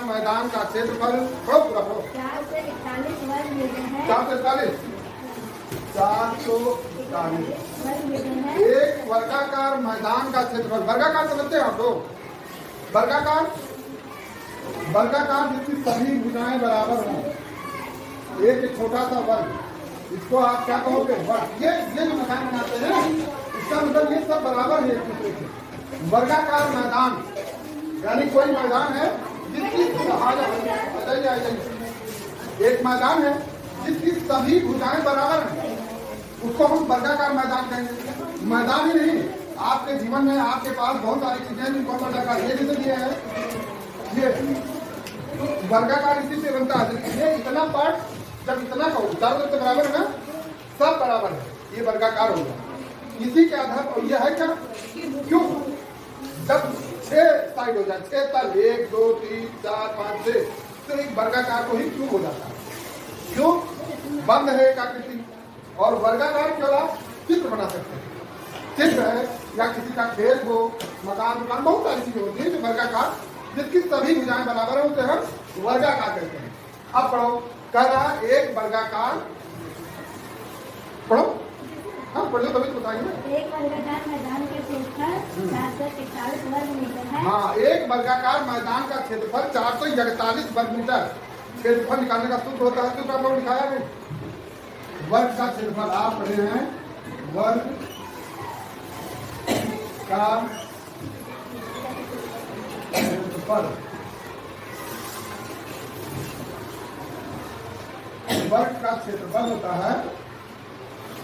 वर्गाकार मैदान का क्षेत्रफल पढ़ो पूरा पढ़ो। 441 वर्ग मीटर है। 441 वर्ग मीटर है। एक वर्गाकार मैदान का क्षेत्रफल, वर्गाकार समझते हैं आप लोग? वर्गाकार जिसकी सभी भुजाएं बराबर हों, एक छोटा सा वर्ग, इसको आप क्या कहोगे? वर्ग। ये जो मकान बनाते हैं इसका मतलब ये सब बराबर है एक दूसरे के। वर्गाकार मैदान यानी कोई मैदान है जिसकी एक मैदान है जिसकी सभी भुजाएं बराबर हैं, उसको हम वर्गाकार मैदान कहेंगे। मैदान ही नहीं, आपके जीवन में आपके पास बहुत सारी चीजें हैं जिनको वर्गाकार, ये जैसे दिया है, ये वर्गाकार इसी से बनता है। ये इतना पार्ट जब इतना का चारों तरफ से बराबर है ना, सब बराबर है, ये वर्गाकार होगा। इसी के आधार पर यह है क्या, क्यों जब 6 साइड हो जाए, 6 तल, 1 2 3 4 5 6, तो एक वर्गाकार को ही क्यूब हो जाता है। क्यों? बंद है एक आकृति, और वर्गाकार केवल आप चित्र बना सकते हैं। चित्र है या किसी का खेत हो, मकान दुकान, बहुत सारी चीजें होती है जो वर्गाकार, जिसकी सभी भुजाएं बराबर होते हैं, वर्गाकार कहते हैं। अब पढ़ो, कह रहा एक वर्गाकार, पढ़ो, हाँ पढ़ लो तभी तो बताइए। एक वर्गाकार मैदान का क्षेत्रफल 441 वर्ग मीटर है। हाँ, एक वर्गाकार मैदान का क्षेत्रफल 441 वर्ग मीटर। क्षेत्रफल निकालने का सूत्र होता है, सूत्र आप लोग लिखाया नहीं? वर्ग का क्षेत्रफल आप पढ़े हैं, वर्ग का क्षेत्रफल, वर्ग का क्षेत्रफल होता है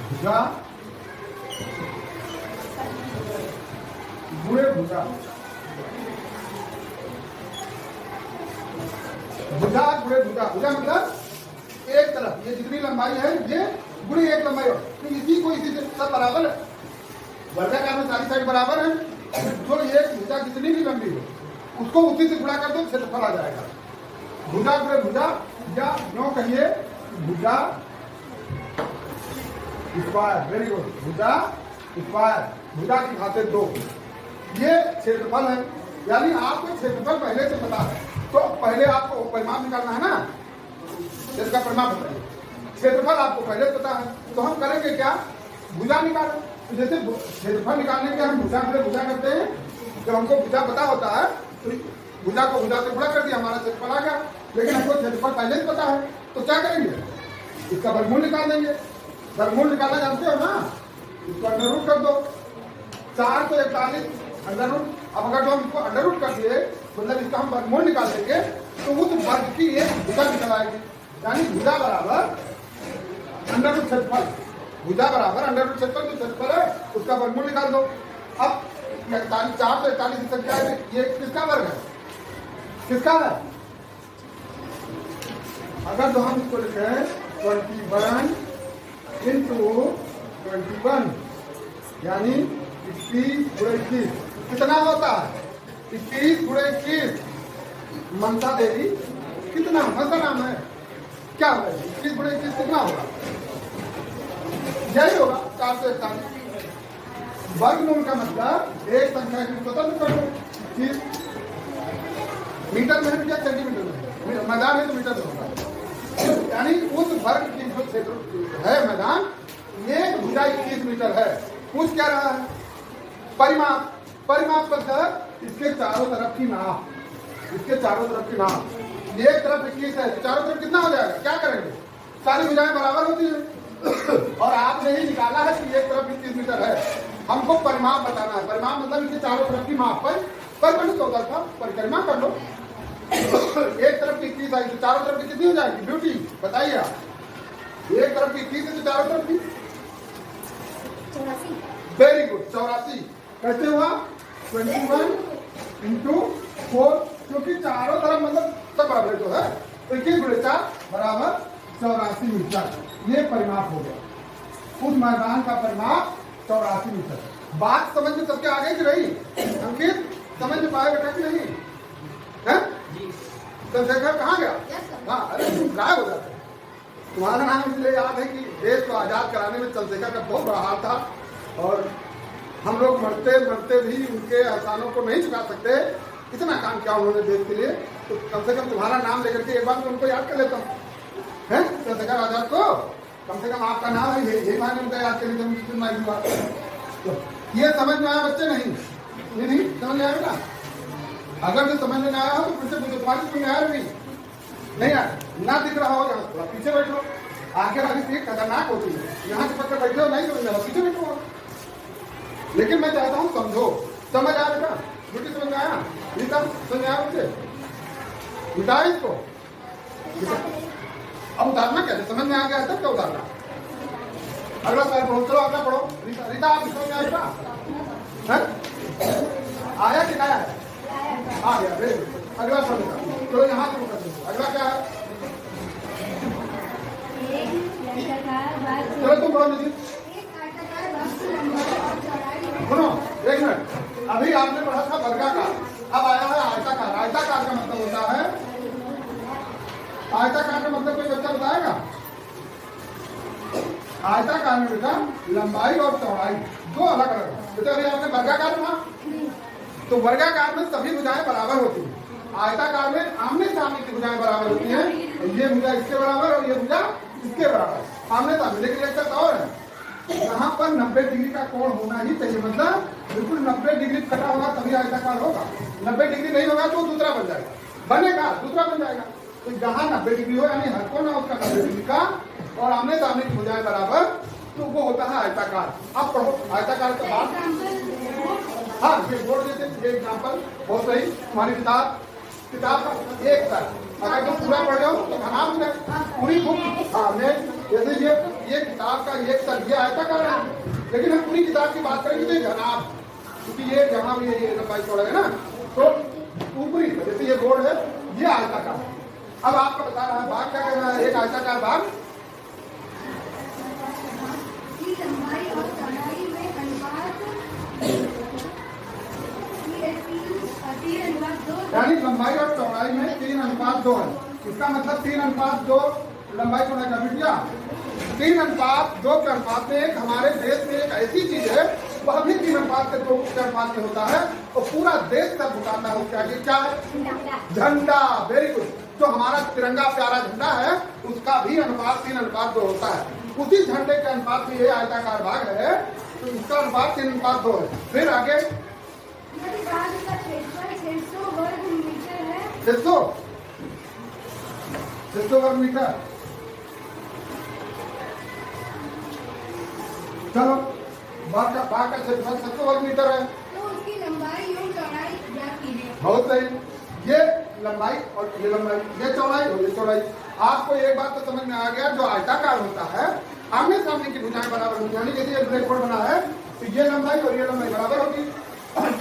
भुजा गुणे भुजा, भुजा गुणे भुजा। भुजा मतलब एक तरफ, ये जितनी लंबाई है ये गुणे एक लंबाई हो, तो इसी को इसी से सब बराबर है। वर्गाकार में सारी साइड बराबर है, जो एक भुजा जितनी भी लंबी हो उसको उसी से गुणा कर दो, क्षेत्रफल आ जाएगा। भुजा गुणे भुजा, या नो कहिए भुजा स्क्वायर, वेरी गुड, भुजा स्क्वायर, भुजा की घाते 2, ये क्षेत्रफल है। यानी आपको क्षेत्रफल पहले से पता है, तो पहले आपको परिमाप निकालना है ना, इसका परिमाप बताइए। क्षेत्रफल आपको पहले पता है, तो हम करेंगे क्या, भुजा निकालें। तो जैसे क्षेत्रफल निकालने के हम भुजा करते हैं, जब हमको भुजा पता होता है तो भुजा को भुजा से गुणा कर दिया, हमारा क्षेत्रफल आ गया। लेकिन हमको क्षेत्रफल पहले से पता है, तो क्या करेंगे, इसका वर्गमूल निकाल देंगे। वर्गमूल निकालना जानते हो ना, इसको अंडर रूट कर दो, 441 अंडर रूट। अब अगर जो हम इसको अंडर रूट कर दिए, मतलब इसका हम वर्गमूल निकाल देंगे, तो उस वर्ग की एक भुजा निकल आएगी। यानी भुजा बराबर अंडर रूट क्षेत्रफल, भुजा बराबर अंडर रूट क्षेत्रफल, जो क्षेत्रफल है उसका वर्गमूल निकाल दो। अब 441 की संख्या है, ये किसका वर्ग है, किसका है? अगर तो हम इसको लिखें 21 इंटू 21, यानी 21 गुणे 21 कितना होता है? 21 गुणे 21, ममता देवी कितना, ममता नाम है, क्या होगा 21 गुणे 21 कितना होगा? यही होगा 441। वर्गमूल का मतलब एक संख्या की स्वतंत्र कर दो। मीटर में है या सेंटीमीटर में? मैदान है तो मीटर में होगा। यानी उस वर्ग की जो क्षेत्र है मैदान, एक भुजा 21 मीटर है। पूछ क्या रहा है? परिमाप। परिमाप मतलब इसके चारों तरफ की नाप, इसके चारों तरफ की नाप। एक तरफ 21 है, चारों तरफ कितना हो जाएगा? क्या करेंगे, सारी भुजाएं बराबर होती है। और आपने ही निकाला है कि एक तरफ 21 मीटर है, हमको परिमाप बताना है। परिमाप मतलब इसके चारों तरफ की माप पर चौतरफा परिक्रमा कर लो। एक तरफ की 21 आई तो चारों तरफ की कितनी हो जाएगी? ब्यूटी बताइए आप। एक तरफ की 21 है तो चारों तरफ की 84। Very good, 84। कैसे हुआ? 21 इंटू 4, क्योंकि चारों तरफ मतलब सब बराबर तो है, तो 21 गुणे 4 बराबर 84 मीटर। ये परिमाप हो गया, उस मैदान का परिमाप 84 मीटर। बात समझ में सबके आगे की रही? अंकित समझ में पाए बेटा कि नहीं है? चंद्रशेखर कहाँ गया? हाँ, अरे तुम गायब हो जाते। तुम्हारा नाम इसलिए याद है कि देश को आजाद कराने में चंद्रशेखर का बहुत बड़ा हाथ था, और हम लोग मरते मरते भी उनके एहसानों को नहीं चुका सकते। इतना काम किया उन्होंने देश के लिए। तो कम से कम तुम्हारा नाम लेकर के एक बार मैं उनको याद कर लेता हूँ, है चंद्रशेखर आजाद को कम से कम आपका नाम है, यही मायने उनका याद कर लीजिए। तो ये समझ में आया बच्चे? नहीं ये नहीं समझ में आया ना? अगर जो समझ में आया हो तो फिर से मुझे तुम्हारी समझ में आया नहीं आया ना दिख रहा हो यहाँ थोड़ा पीछे बैठो, आगे वाली सीट खतरनाक होती है, यहाँ से पकड़ बैठे हो नहीं समझ में आया पीछे बैठो। लेकिन मैं चाहता हूँ समझो, समझ आया बेटा? बेटी समझ में आया? रीता समझ में आया बच्चे? उतार इसको, अब उतारना क्या? समझ में आ गया तब क्या उतारना? अगला सवाल पढ़ो, चलो अगला पढ़ो। रीता आप समझ में आएगा? आया कि नया है? आ गया वेरी गुड। अगला सवाल चलो यहाँ से कर दो। अगला क्या है? चलो तुम पढ़ो दीदी। सुनो एक मिनट, अभी आपने पढ़ा था वर्गाकार, अब आया है आयताकार। आयताकार का मतलब होता है, आयताकार का मतलब कोई बच्चा बताएगा? आयताकार में बेटा लंबाई और चौड़ाई दो अलग अलग है। बेटा अभी आपने वर्गाकार पढ़ा, तो वर्गाकार में सभी भुजाएं बराबर होती हैं, आयताकार में आमने सामने की भुजाएं बराबर होती हैं। ये भुजा इसके बराबर और ये भुजा इसके बराबर आमने सामने। लेकिन एक शर्त और है, यहाँ पर 90 डिग्री का कोण होना ही चाहिए, मतलब बिल्कुल 90 डिग्री कटा होगा तभी आयताकार होगा। 90 डिग्री नहीं होगा तो दूसरा बन जाएगा, बनेगा दूसरा बन जाएगा। तो जहाँ 90 डिग्री हो यानी हर कोण उसका 90 डिग्री का और आमने सामने की भुजाएं बराबर, तो वो होता है आयताकार। अब पढ़ो आयताकार का बात। हाँ ये बोर्ड देते एग्जाम्पल बहुत सही। तुम्हारी किताब का एक सर अगर तुम पूरा पढ़ रहे हो तो खराब हो जाए पूरी बुक। हाँ मैं जैसे ये किताब का एक सर ये आयताकार है, लेकिन हम पूरी किताब की बात करेंगे तो ये घनाभ, क्योंकि ये जहाँ भी ये लंबाई चौड़ा है ना, तो ऊपरी जैसे ये बोर्ड है ये आयताकार। अब आपको बता रहा है भाग क्या कहना है? एक आयताकार भाग लंबाई और चौड़ाई में अनुपात यानी लंबाई और चौड़ाई में 3:2 है। इसका मतलब 3:2 लंबाई चौड़ाई का बिटिया 3:2 के अनुपात में एक हमारे देश में एक ऐसी चीज है वह भी 3:2 के अनुपात में होता है और पूरा देश तक बताता है उसके आगे क्या है? झंडा। Very good. जो हमारा तिरंगा प्यारा झंडा है उसका भी अनुपात 3:2 होता है। उसी झंडे के अनुपात में ये आयताकार भाग है तो इसका अनुपात 3:2 है। फिर आगे 600 वर्ग मीटर। चलो बाग का क्षेत्रफल 600 वर्ग मीटर है, तो उसकी लंबाई और चौड़ाई ज्ञात कीजिए। बहुत सही। ये लंबाई और ये लंबाई, ये चौड़ाई और ये चौड़ाई। आपको एक बात तो समझ में आ गया, जो आयताकार होता है आमने सामने की भुजाएं बराबर होती है, यानी जैसे ये ब्लैक बोर्ड बना है तो ये लंबाई और ये लंबाई बराबर होगी,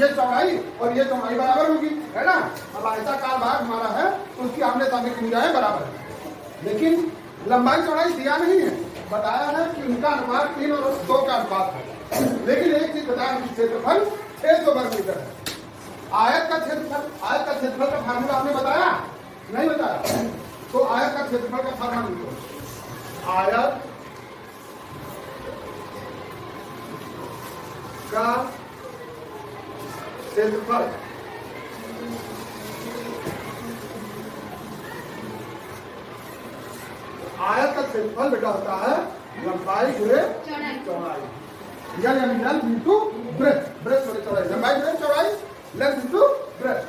ये चौड़ाई और ये चौड़ाई बराबर होगी, है ना। अब आयताकार भाग हमारा है तो उसकी आमने सामने की भुजाएं बराबर है, लेकिन लंबाई चौड़ाई दिया नहीं है, बताया है कि उनका अनुपात 3 और 2 का अनुपात है। लेकिन एक चीज बताया कि क्षेत्रफल 600 वर्ग मीटर है। आयत का क्षेत्रफल का फार्मूला आपने बताया नहीं बताया? तो आयत का क्षेत्रफल का फार्मूला लिखो। आयत का क्षेत्रफल आयत का क्षेत्रफल बेटा होता है लंबाई गुणे चौड़ाई, यानी लेंथ इंटू ब्रेथ। ब्रेथ बड़े चौड़ाई, लंबाई गुणे चौड़ाई, लेंथ इंटू ब्रेथ।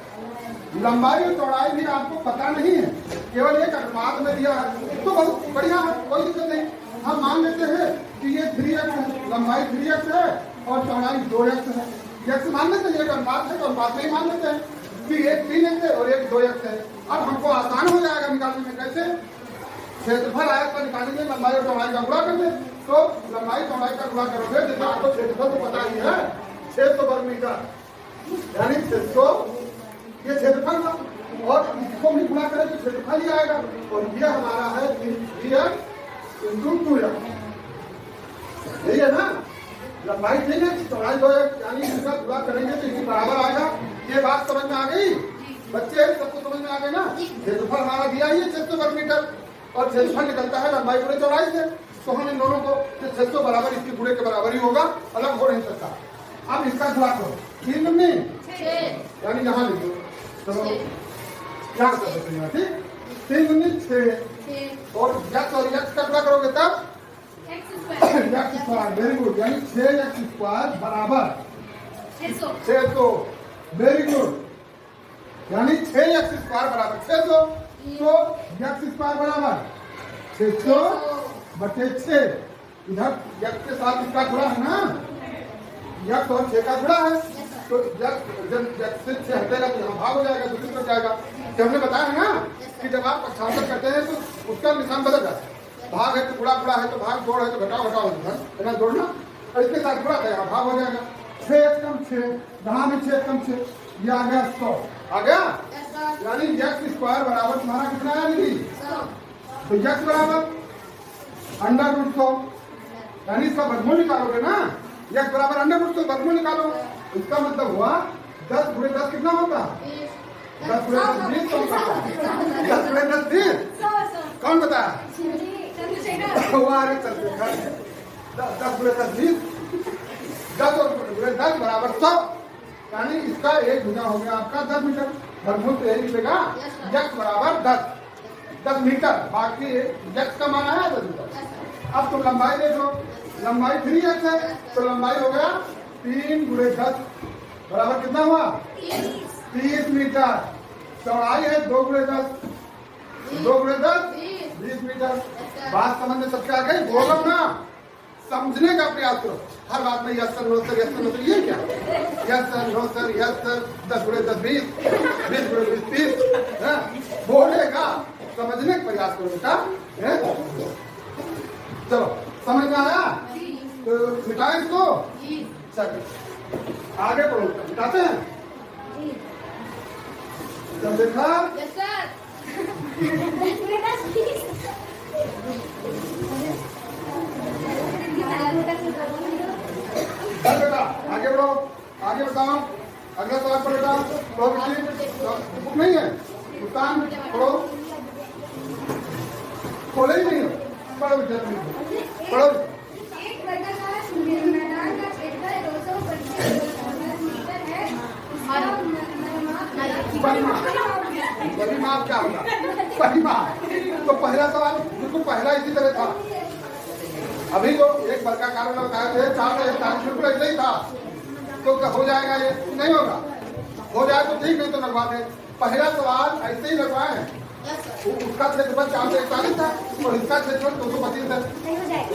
लंबाई और चौड़ाई भी आपको पता नहीं है, केवल एक अनुपात में दिया है तो बहुत बढ़िया है, कोई दिक्कत नहीं। हम मान लेते हैं कि ये 3x है, लंबाई 3x है और चौड़ाई 2x है। x मान लेते हैं, एक अनुपात है तो अनुपात में ही मान लेते हैं कि एक 3x है और एक 2x है। अब हमको आसान हो जाएगा निकालने में, कैसे? क्षेत्रफल आयत का निकालेंगे, लंबाई और चौड़ाई का गुणा कर दे, तो लंबाई चौड़ाई का गुणा करोगे जैसे आपको क्षेत्रफल तो पता ही है 600 वर्ग मीटर, यानी 600 ये क्षेत्रफल का, और इसको भी गुणा करें तो क्षेत्रफल ही आएगा। और ये हमारा है 3x इंटू 2x, यही है ना। लंबाई 3x चौड़ाई 2x, यानी इसका गुणा करेंगे तो इसके बराबर आएगा। ये बात समझ में आ गई बच्चे? सबको समझ में आ गई ना? क्षेत्रफल हमारा दिया ही है 600 वर्ग मीटर और क्षेत्रफल निकलता है लंबाई गुणे चौड़ाई से, तो हम इन दोनों को 600 बराबर इसके गुणे के बराबर ही होगा, अलग हो नहीं सकता। अब इसका गुणा करो 3 में यानी यहाँ लिखो, तो यहाँ कर देते हैं, ठीक। 3 दूनी 6 और यक्स का गुणा करोगे तब यक्स स्क्वायर, वेरी गुड, यानी 6x स्क्वायर बराबर 600, वेरी गुड, यानी 6x स्क्वायर बराबर 600, तो यक्स स्क्वायर बराबर 600 बटे 6, इधर यक्स के साथ इसका गुणा है ना, यक्स और 6 का गुणा है, तो जब यक्स से 6 हटेगा तो यहाँ भाग हो जाएगा, दूसरी तरफ जाएगा। कि हमने बताया है ना कि जब आप पक्षांतर करते हैं तो उसका निशान बदल जाता है, भाग है तो गुणा गुणा है तो भाग, जोड़ है तो घटाओ घटाओ है ना, जोड़ना, और इसके साथ गुणा था, यहाँ भाग हो जाएगा। 6 कम 6, यहाँ में 6 कम 6, ये आ गया 100, आ गया, यानी यक्स स्क्वायर बराबर तुम्हारा कितना आया दीदी, तो यक्स बराबर √100, यानी इसका वर्गमूल निकालोगे ना, यक्स बराबर √100 वर्गमूल निकालो, इसका मतलब हुआ 10 गुणे 10 कितना होता, 10 गुणे 10 20 होता, 10 गुणे 10 20, कौन बताया, 10 गुणे 10 20, 10 और गुणे 10 बराबर 100, यानी इसका एक भुजा हो गया आपका 10 मीटर, वर्गमूल तो यही निकलेगा, यक्स बराबर 10 मीटर, बाकी यक्स का मान आया 10 मीटर। अब तुम लंबाई देखो, लंबाई 3x है, तो लंबाई हो गया 3 गुणे 10 बराबर कितना हुआ 30 मीटर, चौड़ाई है 2 गुणे 10, 2 गुणे 10 20 मीटर। बात समझ में सबके आ गई, बोलो ना, समझने का प्रयास करो, हर बात में yes sir no sir, yes sir no sir, ये क्या, yes sir no sir, yes sir, 10 गुणे 10 20, 20 गुणे 20 30, बोलेगा, समझने का प्रयास करो बेटा, चलो समझ में आया, तो मिटाएं इसको, चलिए आगे पढ़ो, मिटाते हैं, जब देखा बेटा आगे बढ़ो, आगे बताओ, अगला सवाल पर बेटा पढ़ो, बुक नहीं है, भुगतान पढ़ो, खोले ही नहीं हो, पढ़ो विद्यार्थी पढ़ो। एक मैदान का क्षेत्रफल 225 मीटर है, परिमाप क्या होगा, परिमाप, तो पहला सवाल बिल्कुल पहला इसी तरह था, अभी जो एक वर्गाकार वाला बताए थे 441 बिल्कुल ऐसे ही था, तो हो जाएगा, ये नहीं होगा, हो जाए तो ठीक, नहीं तो लगवा दे। पहला सवाल ऐसे ही लगवाए, उसका क्षेत्रफल 441 था और इसका क्षेत्रफल 225 है,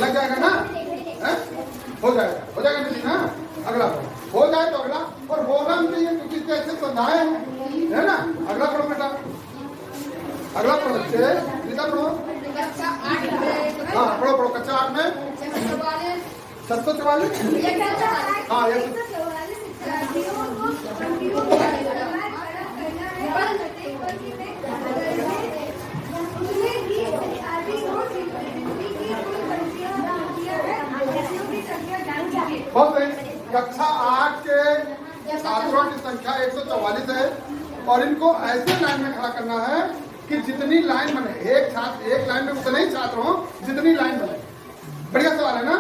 लग जाएगा ना, हो जाएगा नहीं ना, अगला हो जाए तो अगला, और होना भी चाहिए क्योंकि इसके ऐसे समझाए है ना। अगला पढ़ो बेटा, अगला पढ़ो बच्चे, लिखा पढ़ो, हाँ पढ़ो पढ़ो, कक्षा 8 में 644, हाँ बहुत सही। कक्षा 8 के छात्रों की संख्या 144 है और इनको ऐसे लाइन में खड़ा करना है कि जितनी लाइन बने, एक लाइन में उतने ही छात्र हो जितनी लाइन बने। बढ़िया सवाल है ना,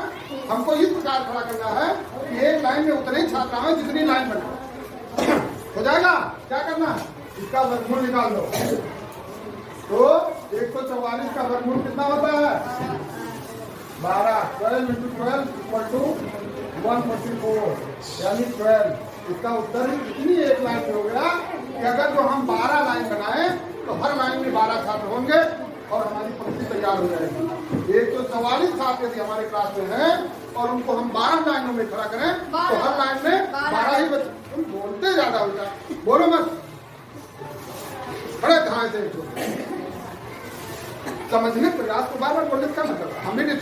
हमको इस प्रकार खड़ा करना है कि एक लाइन में उतने ही छात्र हो जितनी लाइन बने। हो जाएगा, क्या करना है, इसका वर्गमूल निकाल दो, तो 144 का वर्गमूल कितना होता है 12, 12 × 12 = 144, यानी 12। इसका उत्तर इतनी एक लाइन में हो गया कि अगर जो हम 12 लाइन बनाए तो हर लाइन में 12 छात्र होंगे और हमारी पंक्ति तैयार हो जाएगी। 144 छात्र यदि हमारे क्लास में हैं और उनको हम 12 लाइनों में खड़ा करें तो हर लाइन में 12 ही बच्चे। तुम बोलते ज्यादा होता, बोलो मत, बड़े ध्यान से समझने प्रयास को बार बार बोलने का मतलब हम भी नहीं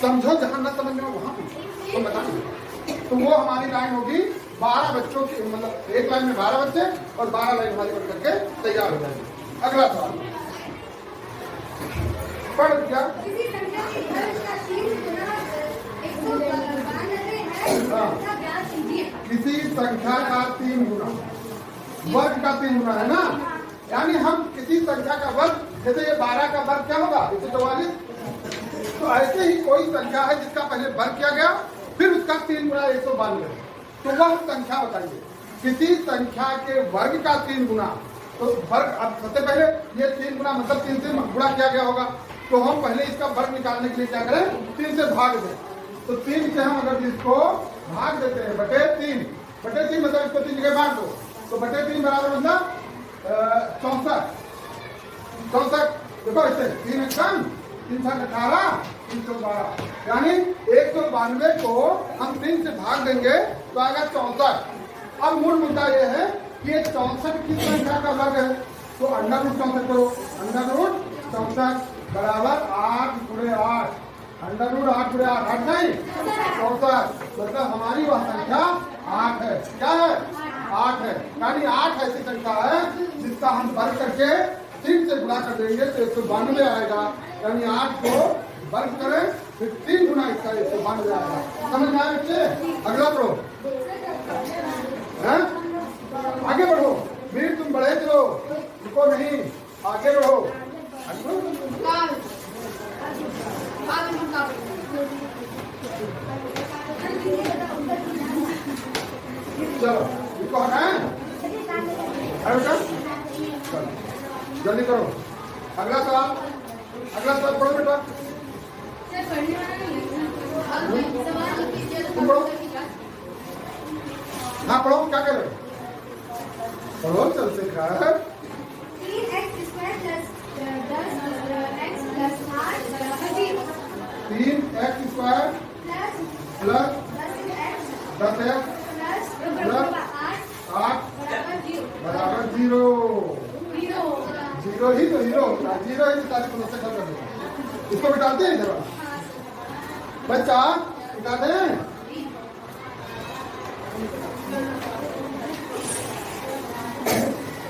समझो, जहां न समझ में वहां तुम बता दो। तो वो हमारी लाइन होगी 12 बच्चों की, मतलब एक लाइन में 12 बच्चे और 12 लाइन हमारी बन करके तैयार हो जाएगी। अगला सवाल पढ़ क्या, किसी संख्या का 3 गुना, वर्ग का 3 गुना है ना, यानी हम किसी संख्या का वर्ग, जैसे ये 12 का वर्ग क्या होगा 144, तो ऐसे ही कोई संख्या है जिसका पहले वर्ग किया गया फिर उसका 3 गुना 192, तो वह संख्या बताइए। किसी संख्या के वर्ग का 3 गुना तो वर्ग अब सबसे पहले ये 3 गुना मतलब 3 से गुणा किया गया होगा, तो हम पहले इसका वर्ग निकालने के लिए क्या करें, 3 से भाग दें। तो 3 से हम अगर इसको भाग देते हैं बटे 3 मतलब इसको 3 जगह भाग दो, तो बटे 3 बराबर मतलब 64। देखो इसे 3 कम 3 18 312, यानी 192 को हम 3 से भाग देंगे तो आएगा 64। अब मूल मुद्दा यह है कि ये 64 किस संख्या का वर्ग है, तो अंडर रूट 64 करो, अंडर रूट 64 बराबर 8 गुणे 8, अंडर रूट 8 गुणे 8, 8 नहीं 64, मतलब हमारी वह संख्या 8 है। क्या है, 8 है, यानी 8 ऐसी संख्या है जिसका हम वर्ग करके 3 से गुणा कर देंगे तो 192 आएगा, यानी 8 को वर्ग करें फिर 3 गुना इसका 192 आएगा। समझ में आया बच्चे? अगला पढ़ो, आगे बढ़ो, वीर तुम बढ़े चलो, रुको नहीं, आगे बढ़ो। चलो इसको हटाएं, जल्दी करो। अगला सवाल पढ़ो बेटा, तुम पढ़ो। हाँ पढ़ो, क्या कर रहे हो, पढ़ो चल से खा। 3x square plus 10x plus 8 बराबर 0। 3x square plus 10x plus 8 बराबर 0। 0 ही तो हीरो होता है, 0 ही तारीख को कर देगा। इसको बिठाते हैं इधर बच्चा, बिठाते हैं।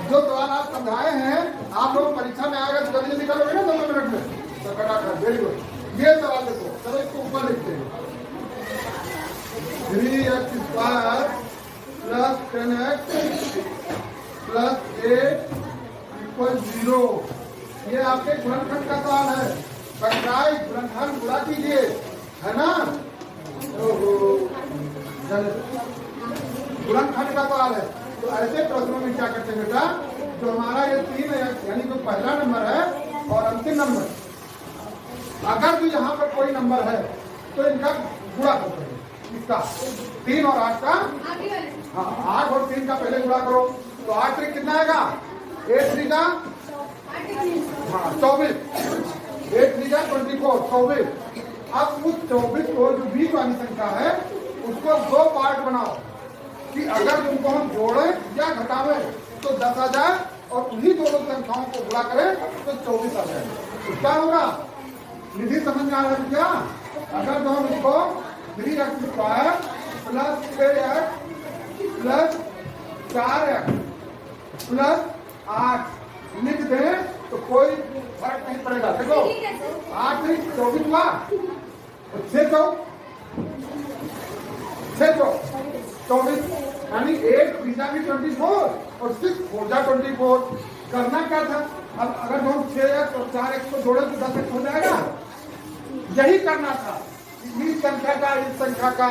जो सवाल आप समझाए हैं आप लोग परीक्षा में आएगा तो जल्दी करोगे ना 2 मिनट में, तो फटाफट वेरी गुड। ये सवाल देखो, चलो इसको ऊपर लिखते हैं। 3x square plus 10x plus 8 equal 0। ये आपके गुणनखंड का सवाल है, बजाय गुणनखंड गुणा कीजिए, है ना। गुणनखंड का सवाल है, तो ऐसे प्रश्नों में क्या करते हैं बेटा, जो हमारा ये 3 है यानी जो पहला नंबर है और अंतिम नंबर, अगर जो यहाँ पर कोई नंबर है तो इनका गुणा करते हैं, इसका 3 और 8 का, हाँ 8 और 3 का पहले गुणा करो, तो 8 3 कितना आएगा, 8 3 का हाँ 24, 8 3 का 24, 24। अब उस 24 को जो 20 वाली संख्या है उसको 2 पार्ट बनाओ कि अगर उनको हम जोड़ें या घटावें तो 10 आ जाए और उन्हीं दोनों संख्याओं को गुणा करें तो 24 आ जाए। तो क्या होगा, निधि समझ में आ रहा है क्या? अगर तो हम इसको 3x square plus 6x plus 4x plus 8 लिख दें तो कोई फर्क नहीं पड़ेगा। देखो 8 नहीं 24 हुआ, 24 यानी 8 3 भी 24 और 6 4 जा 24। करना क्या था, अब अगर हम 6x और 4x को जोड़े तो 10x हो जाएगा, यही करना था। इस संख्या का इस संख्या का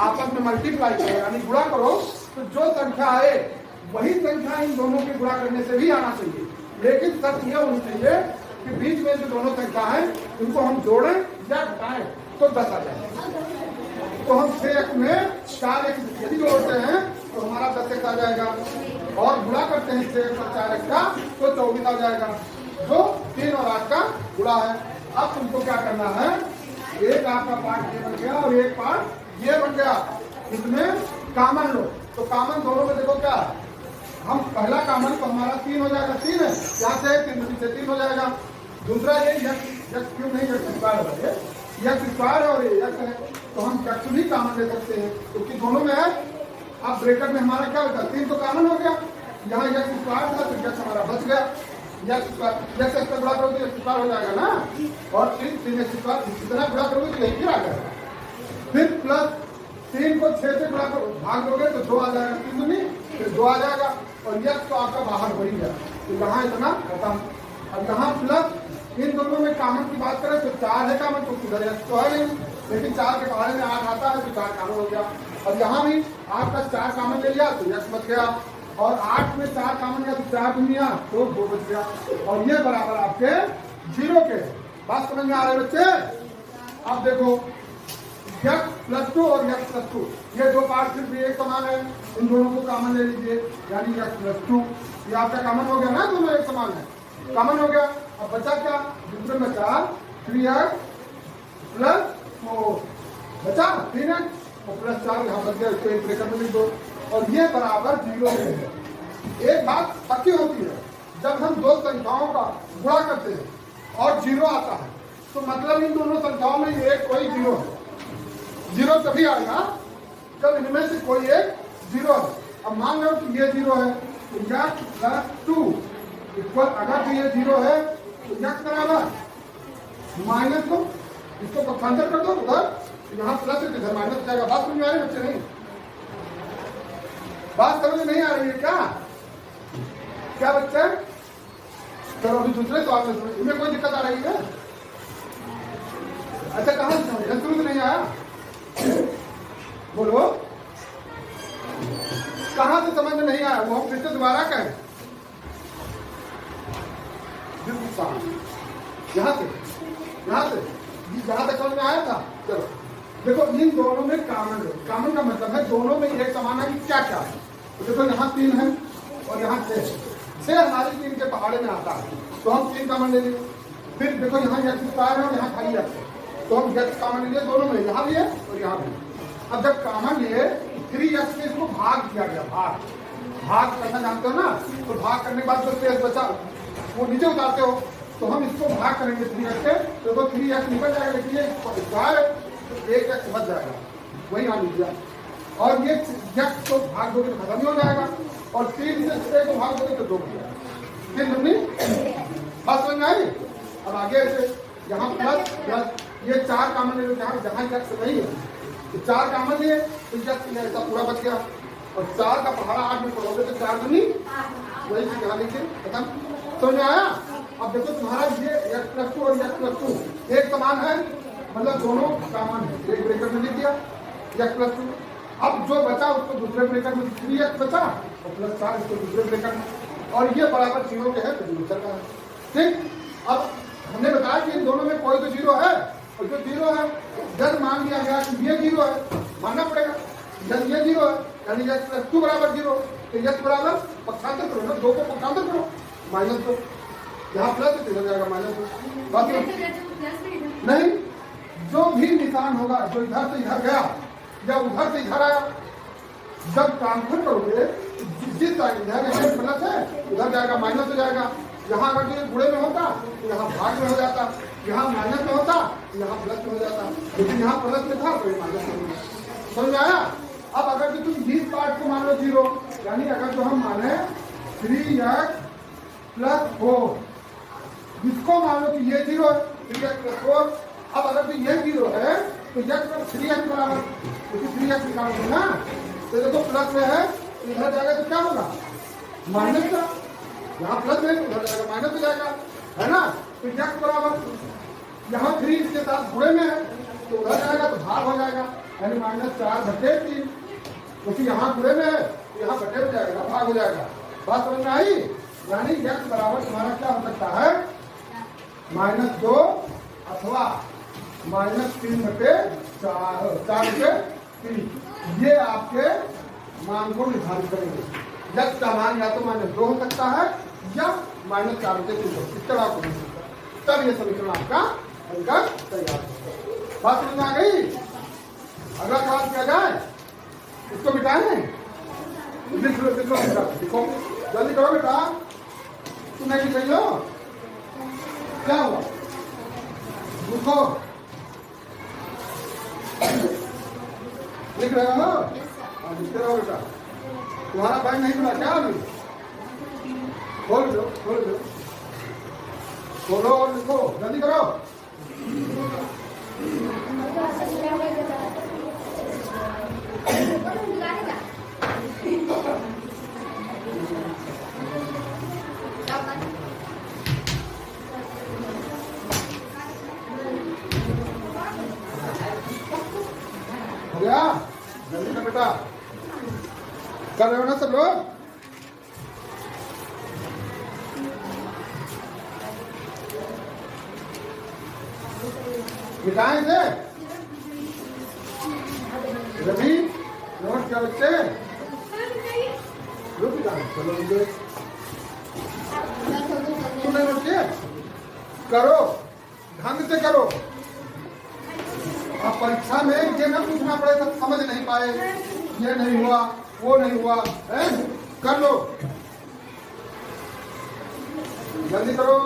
आपस में मल्टीप्लाई करो यानी गुणा करो, तो जो संख्या आए वही संख्या इन दोनों के गुणा करने से भी आना चाहिए, लेकिन शर्त यह होनी चाहिए कि बीच में जो दोनों संख्या है उनको हम जोड़ें या घटाएं तो 10 आ जाए। तो हम 6x में 4x यदि जोड़ते हैं तो हमारा 10x आ जाएगा, और गुणा करते हैं 6x और 4x का तो 24 आ जाएगा, जो 3 और 8 का गुणा है। अब तुमको क्या करना है, एक आपका पार्ट ये बन गया और एक पार्ट ये बन गया, इसमें कॉमन लो। तो कॉमन दोनों में देखो क्या, हम पहला कॉमन तो हमारा 3 हो जाएगा, 3 है यहाँ से 3 से 3 हो जाएगा। दूसरा ये x क्यों नहीं x स्क्वायर है, x स्क्वायर और ये x है तो हम x भी कॉमन ले सकते हैं क्योंकि दोनों में है। अब ब्रैकेट में हमारा क्या होता है, 3 तो कॉमन हो गया, यहाँ x स्क्वायर था तो x हमारा बच गया, x का गुणा करोगे तो x स्क्वायर हो जाएगा ना, और 3 x स्क्वायर जितना गुणा करोगे तो यही आ जाएगा। फिर प्लस 3 को 6 से गुणा करो, भाग दोगे तो 2 आ जाएगा, 3 दूनी फिर 2 आ जाएगा, और x तो आपका बाहर हो ही गया, तो यहाँ इतना खत्म। अब यहाँ प्लस इन दोनों में कॉमन की बात करें तो 4 है कॉमन, तो किधर x तो है नहीं, लेकिन 4 के बारे में 8 आता है तो 4 कॉमन हो गया। अब यहाँ भी 8 का 4 कॉमन ले लिया तो x बच गया, और 8 में 4 कॉमन गया तो 4 दुनिया तो 2 बच गया और ये बराबर आपके 0 के। बात समझ में आ रही है बच्चे? अब देखो x + 2 और x + 2 ये दो पार्ट सिर्फ एक समान है, इन दोनों को कॉमन ले लीजिए यानी x + 2 ये आपका कॉमन हो गया ना, दोनों एक समान है, कॉमन हो गया। अब बचा क्या? दूसरे में 4 3x + 4 बचा 3x और +4 यहाँ बच गया, इसको एक ब्रैकेट में लिख दो और ये बराबर 0 है। एक बात पक्की होती है, जब हम दो संख्याओं का गुणा करते हैं और 0 आता है तो मतलब इन दोनों संख्याओं में एक कोई 0 है। 0 तभी आएगा जब इनमें से कोई एक 0 है। अब मान लो कि ये 0 है तो x + 2 इक्वल, अगर ये 0 है तो x बराबर -2, इसको पक्षांतर कर दो उधर, यहाँ प्लस है इधर माइनस जाएगा। बात समझ में आ रही है बच्चे? नहीं बात समझ में नहीं आ रही है क्या? क्या बच्चे? चलो अभी दूसरे सवाल में सुनो, इनमें कोई दिक्कत आ रही है? अच्छा कहाँ से शुरू से नहीं आया? बोलो कहां से समझ में नहीं आया? वो हम फिर से दोबारा कहें, यहां से जहां तक समझ में आया था। चलो देखो इन दोनों में कॉमन है, कॉमन का मतलब है दोनों में एक समान है कि क्या क्या है। तो देखो यहाँ 3 है और यहाँ 6 है, 6 हमारी 3 के पहाड़े में आता है तो हम 3 कॉमन ले लिए। फिर देखो यहाँ x² है और यहाँ खाली x है तो हम x कॉमन ले लिए, दोनों में यहाँ भी है और यहाँ भी। अब जब कॉमन लिए 3x से इसको भाग किया गया, भाग करना जानते हो ना, तो भाग करने के बाद जो शेष बचा वो नीचे उतारते हो, तो हम इसको भाग करेंगे 3x से तो 3x निकल जाएगा, लेकिन ये स्क्वायर तो 1x बच जाएगा, वही मान लीजिए। और ये x को भाग दोगे तो खत्म ही हो जाएगा और 3 से 6 को भाग दोगे तो 2 बच जाएगा। फिर हमने बात समझ में आई? अब आगे ऐसे यहाँ प्लस ये 4 कॉमन ले लो, जहाँ x नहीं है तो 4 कॉमन लिए तो ऐसा पूरा बच गया और 4 का पहाड़ा 8 में पढ़ोगे तो 4 दूनी वही चीज यहाँ लिखिए, खत्म। समझ में आया? अब देखो तुम्हारा ये x + 2 और x + 2 एक समान है, मतलब दोनों कॉमन है, एक ब्रैकेट में लिख दिया x + 2। अब जो बचा उसको दूसरे ब्रैकेट में 3x बचा और +4 इसको दूसरे ब्रैकेट में और ये बराबर 0 के है तो 0 चल रहा है। ठीक, अब हमने बताया कि इन दोनों में कोई तो 0 है और जो 0 है जब मान लिया गया कि ये 0 है, मानना पड़ेगा जब ये 0 है यानी x + 2 बराबर 0 तो x बराबर पक्षांतर करो ना, 2 को पक्षांतर करो -2, यहाँ प्लस है इधर जाएगा -2। बात नहीं, जो भी निशान होगा जो इधर से इधर गया या उधर से इधर आया, जब ट्रांसफर करोगे जिस साइड इधर प्लस है उधर जाएगा माइनस हो जाएगा। यहाँ अगर ये गुणे में होता तो यहाँ भाग में हो जाता, यहाँ माइनस में होता तो यहाँ प्लस में हो जाता, लेकिन यहाँ प्लस में था तो ये माइनस में हो। समझ में आया? अब अगर जो तुम इस पार्ट को मान लो 0 यानी अगर जो हम माने 3x + 4 इसको मान लो कि ये 0 है 3x + 4। अब अगर तो ये 0 है तो x पर 3x बराबर, क्योंकि 3x निकालोगे ना तो देखो प्लस में है इधर जाएगा तो क्या होगा माइनस का, यहाँ प्लस में उधर जाएगा माइनस हो जाएगा, है ना। तो x बराबर यहाँ 3 इसके साथ गुणे में है तो उधर जाएगा तो भाग हो जाएगा यानी -4/3, क्योंकि यहाँ गुणे में है तो यहाँ बटे हो जाएगा, भाग हो जाएगा। बात समझ में आई? यानी x बराबर तुम्हारा क्या हो सकता है -2 अथवा -3/4 ये आपके मान को निर्धारित करेंगे। x का मान या तो -2 हो सकता है या -4/3 इस तरह को हो सकता है, तब ये समीकरण आपका बनकर तैयार होगा। बात समझ में आ गई? अगला सवाल किया जाए, इसको मिटाएं, लिख लो लिखो जल्दी करो बेटा, तुम नहीं लिख रही हो क्या हुआ? लिखो, लिख रहे हो? लिखते रहो बेटा, तुम्हारा बैग नहीं मिला क्या अभी? खोल लो खोलो और लिखो, जल्दी करो। हो गया? जल्दी कर बेटा, कर रहे हो ना सब लोग? मिटाएं इसे। रवि नोट क्या बच्चे चलो मुझे सुने बच्चे करो, ढंग से करो। आप परीक्षा में ये ना पूछना पड़े तो समझ नहीं पाए, ये नहीं हुआ वो नहीं हुआ है? कर लो, जल्दी करो।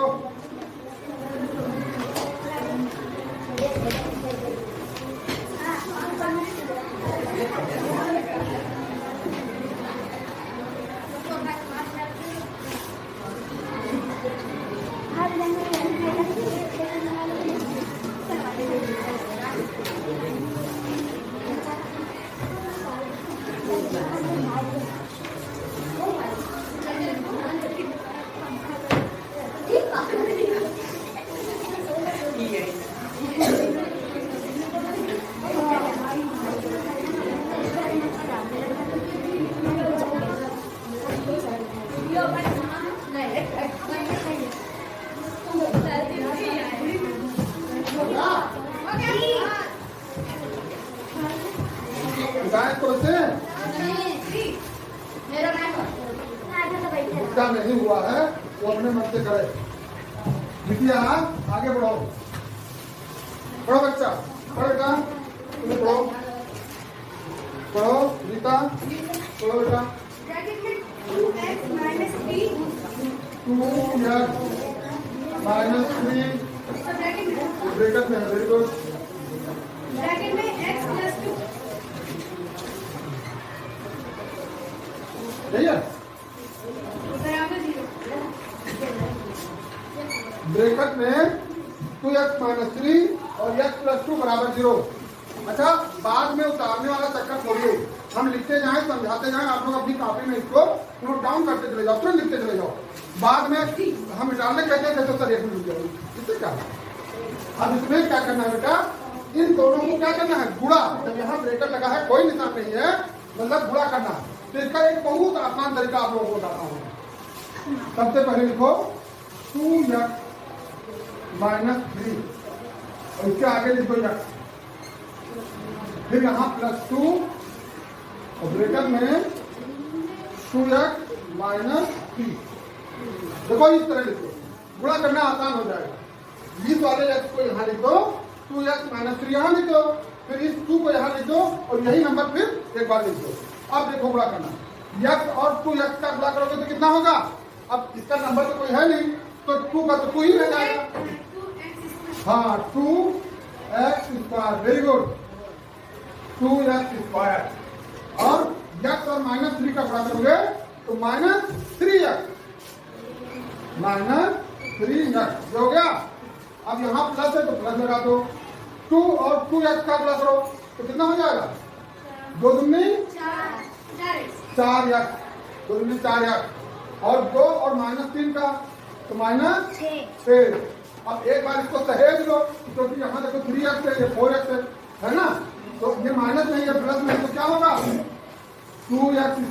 नहीं हुआ है वो अपने मन से करे। बिटिया आगे बढ़ो, पढ़ो बच्चा, पढ़ो बेटा, तुम्हें पढ़ो, पढ़ो रीता, पढ़ो बेटा। 2x minus 3 ब्रैकेट में है, वेरी गुड। ब्रैकेट में x plus 2 सही है। बराबर 0। ब्रैकेट में 2x minus 3 और x plus 2 बराबर 0। अच्छा, बाद में उतारने वाला चक्कर छोड़िए, हम लिखते जाएं, समझाते जाएं, आप लोग अपनी कॉपी में इसको नोट डाउन करते चले जाओ, तुरंत लिखते चले जाओ। बाद में हम निकालने कहते हैं तो सर एक मिनट जाओ, इससे क्या। अब इसमें क्या करना है बेटा, इन दोनों को क्या करना है, गुणा। जब यहाँ ब्रैकेट लगा है, कोई निशान नहीं है, मतलब गुणा करना है। तो इसका एक बहुत आसान तरीका आप लोगों को बताता हूँ। सबसे पहले लिखो 2x minus 3 और इसके आगे लिखो x, फिर यहाँ +2 और ब्रैकेट में 2x minus 3। देखो इस तरह लिखो, गुणा करना आसान हो जाएगा। इस वाले x को यहाँ लिखो, 2x minus 3 यहाँ लिखो, फिर इस 2 को यहाँ लिखो और यही नंबर फिर एक बार लिख दो। अब देखो गुणा करना, x और 2x का गुणा करोगे तो कितना होगा। अब इसका नंबर तो कोई है नहीं, तो 2 का तो 2 ही रह जाएगा। हाँ, 2x², वेरी गुड, 2x²। और x और -3 का गुणा करोगे तो -3x, -3x हो गया। अब यहाँ प्लस है तो प्लस लगा दो। 2 और 2x का गुणा करो तो कितना हो जाएगा, 2 दूनी 4x, 2 दूनी 4x, और 2 और -3 का तो -6। अब एक बार इसको सहेज लो, क्योंकि यहाँ देखो 3x है, ये 4x है ना, तो ये माइनस नहीं है प्लस में, तो क्या होगा 2x²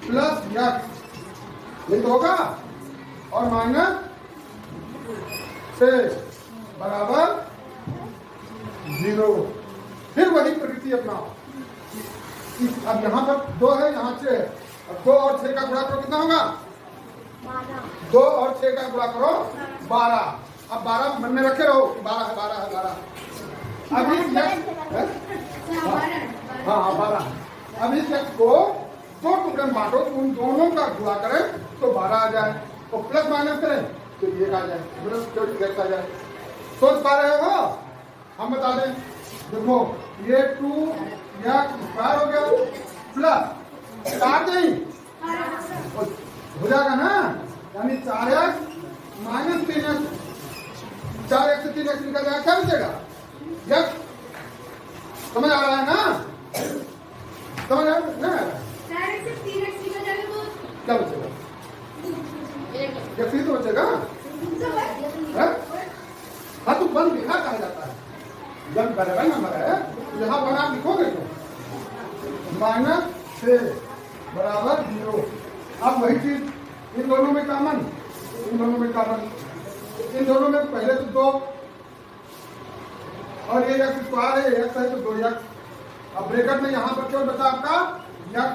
प्लस x, ये तो होगा, और -6 बराबर 0। फिर वही प्रकृति अपनाओ। अब यहाँ पर 2 है, यहाँ 6 है, अब 2 और 6 का गुणा करो कितना होगा, 2 और 6 का गुणा करो 12। अब 12 मन में रखे रहो, 12 है 12 है 12। अभी हाँ 12। अब इस x को 2 टुकड़े में बांटो, उन दोनों का गुणा करें तो 12 आ जाए, और प्लस माइनस करें तो 1 आ जाए, प्लस आ जाए। सोच पा रहे हो, हम बता दें, देखो ये 2x² हो गया, प्लस 4 नहीं हो जाएगा ना, यानी 4x -3x, 4x से 3x निकल जाएगा, क्या बचेगा, x। समझ आ रहा है ना, समझ आ रहा है, 4x से 3x निकल जाएगा तो क्या बचेगा, x ही तो बचेगा। हाँ तो वन लिखा कहा जाता है, जब बराबर नंबर है यहाँ वन आप लिखोगे तो -6 बराबर 0। अब वही चीज इन दोनों में कॉमन, इन दोनों में कॉमन, इन दोनों में पहले तो 2 और ये x स्क्वायर है, x है तो 2x। अब ब्रैकेट में यहाँ पर केवल बचा आपका x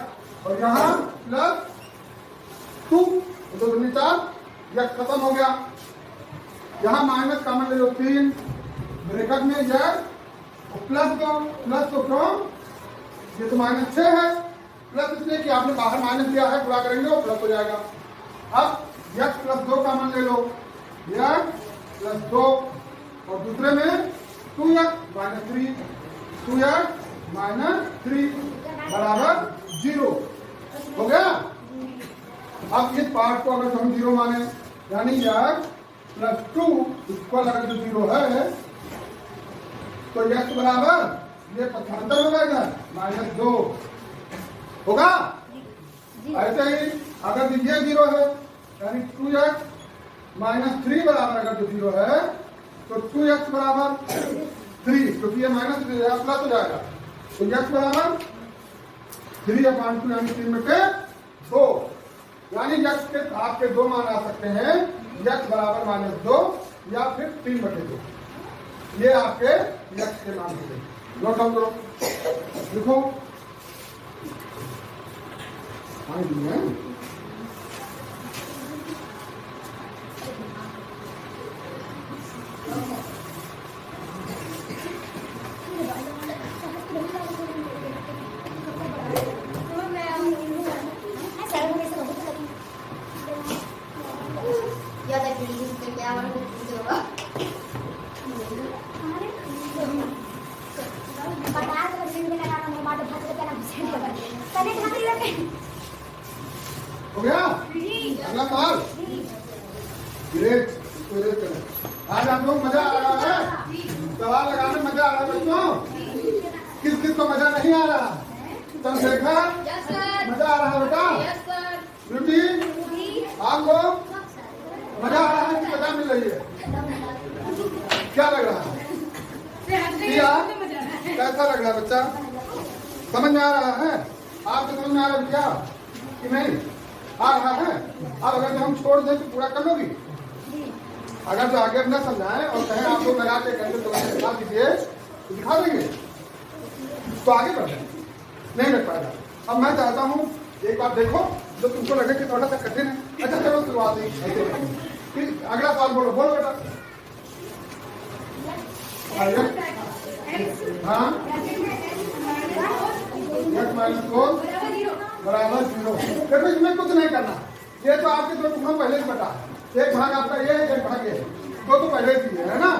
और यहाँ प्लस 2, तो 2 दूनी 4, x खत्म हो गया। यहाँ माइनस कॉमन ले लो 3, ब्रैकेट में x प्लस 2, प्लस तो क्यों, ये तो माइनस 6 है, प्लस इसलिए कि आपने बाहर माइनस लिया है, पूरा करेंगे वो प्लस हो जाएगा। अब x प्लस 2 कॉमन ले लो, x प्लस 2 और दूसरे में 2x माइनस 3, 2x माइनस 3 बराबर 0 हो गया। अब इस पार्ट को अगर हम 0 माने यानी x प्लस 2 इक्वल अगर जो 0 है तो x बराबर ये 75 होगा इधर माइनस 2 होगा। ऐसे ही अगर ये 0 है यानी 2x माइनस 3 बराबर अगर जो 0 है तो 2x बराबर 3, क्योंकि ये माइनस प्लस हो जाएगा तो x बराबर 3/2 यानी 3 में के 2, यानी x के आपके 2 मान आ सकते हैं, x बराबर -2 या फिर 3/2, ये आपके x के मान होते हैं। नोट डाउन करो, लिखो हो गया। अगला सवाल, ग्रेट। आज आप लोग मजा आ रहा है, सवाल लगाने में मजा आ रहा है बच्चों, किस किस को मजा नहीं आ रहा, चंद्रशेखर मजा आ रहा है बेटा, ब्यूटी आपको मजा आ रहा है कि मजा मिल रही है, क्या लग रहा है, कैसा लग रहा है बच्चा, समझ में आ रहा है, आपको समझ में आ रहा है क्या कि नहीं आ रहा है। अब अगर जो हम छोड़ दें तो पूरा कर लोगी, अगर जो आगे न समझाएं और कहें आप लोग लगा के कहेंगे तो दिखा दीजिए तो दिखा देंगे तो आगे बढ़ जाए, नहीं मिल पाएगा। अब मैं चाहता हूँ एक बार देखो जो तुमको लगे कि थोड़ा सा कठिन है, अच्छा चलो शुरुआत फिर अगला सवाल बोलो, बोलो बेटा। हाँ -4 बराबर 0। देखो इसमें कुछ नहीं करना, ये तो आपके दो टुकड़ों पहले ही पता है, एक भाग आपका ये है, एक भाग ये, दो तो पहले ही है ना।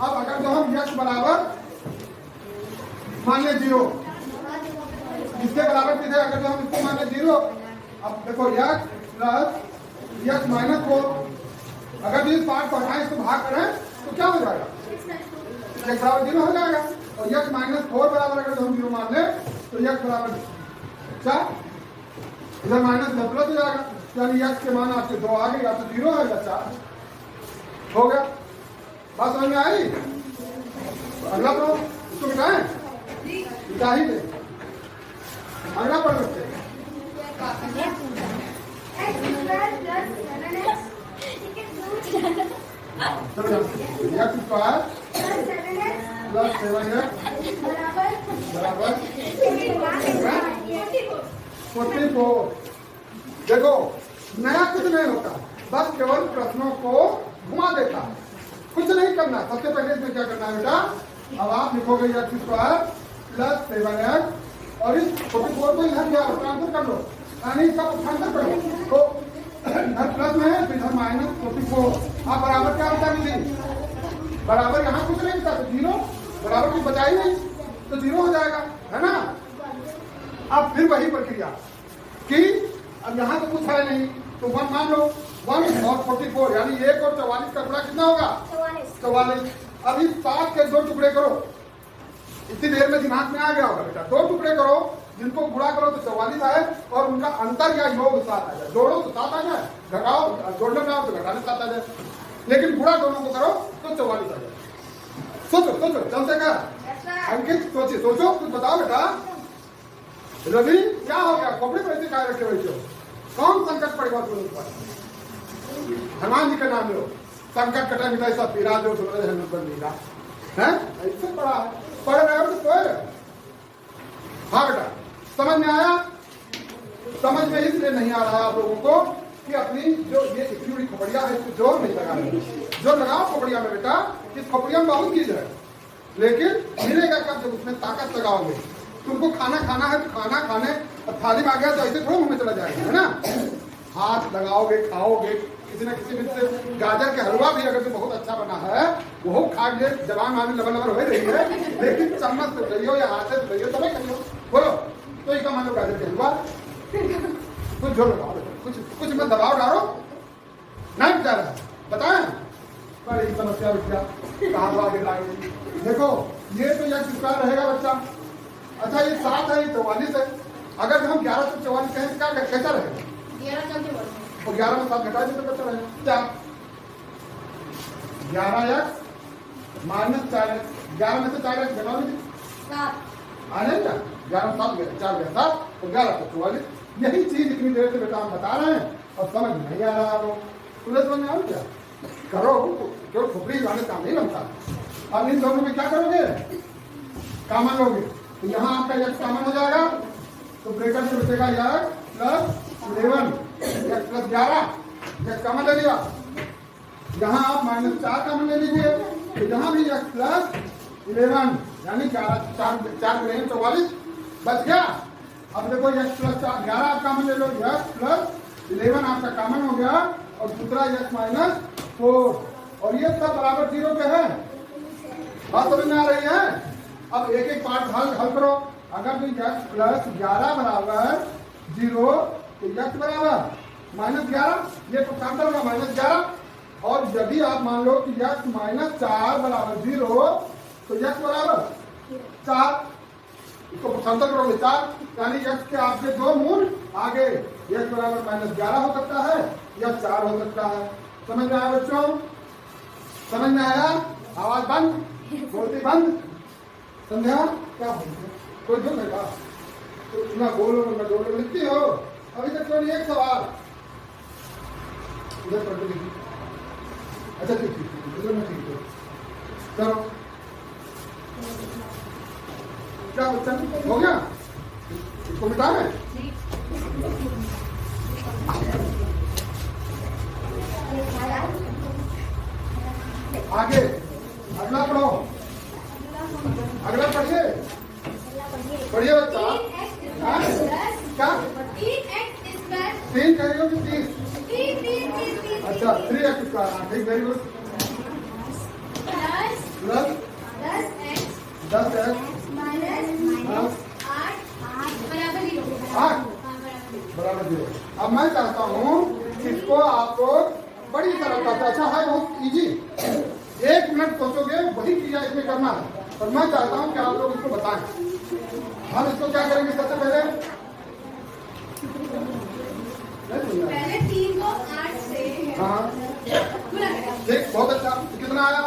अब अगर जो हम x बराबर मान लें 0, इसके बराबर किसे, अगर जो हम इसको मान लें 0, अब देखो x प्लस x माइनस 4, अगर जो इस पार्ट को हटाएं इसको भाग करें तो क्या हो जाएगा, x बराबर 0 हो जाएगा, और x माइनस 4 बराबर अगर जो हम 0 मान लें तो x बराबर 4, इधर माइनस प्लस हो जाएगा, यानी x के मान आपके 2 आ गए, या तो 0 है या 4 हो गया। बात समझ में आई। तो अगला तो इसको मिटाएं, मिटा ही दे, अगला पढ़ सकते हैं। x स्क्वायर प्लस 7x बराबर 44। देखो नया कुछ नहीं होता, बस केवल प्रश्नों को घुमा देता, कुछ नहीं करना। सबसे पहले इसमें क्या करना है बेटा, अब आप लिखोगे x स्क्वायर प्लस 7x और इस 44 को इधर क्या ट्रांसफर कर लो, यानी इसका ट्रांसफर करो तो इधर प्लस में है तो इधर -44, आप बराबर क्या बता दीजिए, बराबर यहाँ कुछ नहीं बता तो 0, बराबर कुछ बचा ही नहीं तो 0 हो जाएगा, है ना। अब फिर वही प्रक्रिया कि अब यहाँ तो कुछ है नहीं तो 1 मान लो, 1 और 44 यानी 1 और 44 का गुणा कितना होगा, 44। अब इस 7 के 2 टुकड़े करो, इतनी देर में दिमाग में आ गया होगा बेटा, 2 टुकड़े करो जिनको गुणा करो तो 44 आए और उनका अंतर या योग 7 आ जाए, जोड़ो तो 7 आ जाए, घटाओ जोड़ने में आओ तो घटाने 7 आ जाए, लेकिन गुणा दोनों को करो तो 44 आ जाए। सोचो सोचो चलते का अंकित, सोचिए सोचो, कुछ बताओ बेटा। रवि क्या हो गया, खोपड़ी पर ऐसे काय रखे बैठे हो, कौन संकट पड़ेगा तुम पर, हनुमान जी का नाम लो, संकट कटा मिटाई सब पीरा जो सुन रहे हैं नंबर मिला, हैं? ऐसे पढ़ा है, पढ़ रहे हो तो कोई। हाँ बेटा, समझ में आया? समझ में इसलिए नहीं आ रहा आप लोगों को कि अपनी जो ये इतनी बड़ी खोपड़िया है इसको जोर नहीं लगा रहे। जोर लगाओ खोपड़िया में बेटा, इस खोपड़िया में बहुत चीज है, लेकिन मिलेगा कब? जब उसमें ताकत लगाओगे। तुमको खाना खाना है तो खाना खाने थाली में आ गया तो ऐसे थोड़ा मुंह में चला जाएगा, है ना? हाथ लगाओगे, खाओगे। किसी न किसी से गाजर के हलवा भी अगर तो बहुत अच्छा बना है वो खा के जबान में लबर लबर हो रही है, लेकिन चम्मच से खाइयो या हाथ से खाइयो तब खाइयो। बोलो तो एक मान लो गाजर के हलवा, कुछ जोर लगाओ, कुछ मत दबाव डालो, नहीं बचा रहा बताएं। बड़ी समस्या बच्चा कहाँ आगे लाएंगे। देखो ये तो यह किसका रहेगा बच्चा? अच्छा ये 7 है, ये 44 है। अगर हम 11 से 44 कहें तो क्या कैसा रहेगा? 11 में 7 घटा देते तो बच्चा रहेगा क्या? 11x माइनस 4x, 11 में से 4x घटा लीजिए, आने क्या? 11 7 4 गया 7 और 11 से 44। यही चीज इतनी देर से बेटा हम बता रहे हैं और समझ नहीं आ रहा है लोग। तुम्हें समझ में आ क्या? करो, क्यों खोपड़ी वाले काम नहीं बनता। अब इन दोनों में क्या करोगे? कॉमन लोगे तो यहाँ आपका x कॉमन हो जाएगा, तो ब्रैकेट से बचेगा x plus 11 x plus 11, x common ले लिया। यहाँ आप माइनस 4 कॉमन ले लीजिए, तो यहाँ भी x प्लस 11 यानी 4 44 बच गया। अब देखो x प्लस 11 आप कॉमन ले लो, x प्लस 11 आपका कॉमन हो गया और दूसरा x माइनस 4, और ये सब बराबर 0 पे है। बात समझ में आ रही है? अब एक एक पार्ट हल करो। अगर तो x प्लस 11 बराबर 0 तो x बराबर माइनस 11, ये तो काउंटर होगा माइनस 11। और यदि आप मान लो कि x माइनस 4 बराबर 0 तो x बराबर 4, इसको पक्षांतर करोगे 4, यानी x के आपके 2 मूल आगे x बराबर माइनस 11 हो सकता है या 4 हो सकता है। समझ में आया बच्चों? समझ में आया? आवाज बंद, बोलती बंद। संध्या क्या बोलते? कोई जो है तो ना बोलो ना बोलो, लिखती हो अभी तक कोई एक सवाल इधर पढ़ के लिखी। अच्छा ठीक ठीक इधर में ठीक है, चलो क्या बच्चा हो गया? इसको मिटा है आगे अगला पढ़ो, अगला पढ़िए पढ़िए बच्चा। क्या 3 कहेगा कि 30? अच्छा 3x का, ठीक, very good. Plus 10x minus 8 बराबर 0। अब मैं चाहता हूँ इसको आपको बड़ी सरलता से, अच्छा है बहुत इजी, 1 मिनट सोचोगे वही क्रिया इसमें करना है, और मैं चाहता हूँ कि आप लोग इसको बताएं। हम इसको क्या करेंगे? सबसे पहले 3 को 8 से हाँ ठीक, बहुत अच्छा। कितना आया?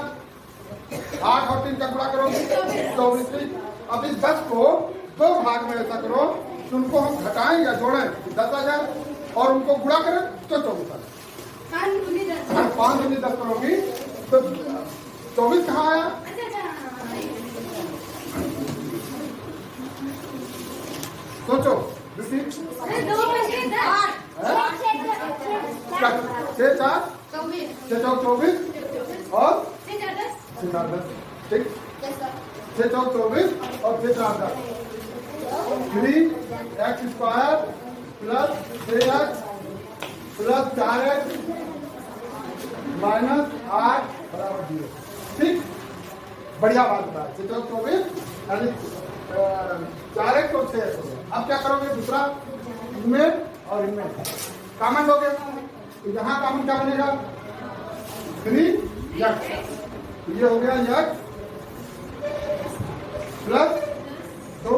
8 और 3 का गुणा करो 24। अब इस 10 को 2 भाग में ऐसा करो कि उनको हम घटाएं या जोड़ें 10 आ जाए, और उनको गुणा करें तो 24 आ जाए। 5 दूनी 10 करोगी तो 24 कहाँ आया? सोचो 6 4 24 और 6 4 10, ठीक, 6 4 24 और 6 4 10, 3x square plus 6x plus 4x minus 8 बराबर 0। ठीक, बढ़िया बात बता। 6 4 24 यानी 4x और 6x। अब क्या करोगे? दूसरा इनमें और इनमें कॉमन लोगे, तो यहाँ कॉमन क्या बनेगा? 3x, ये हो गया x प्लस 2,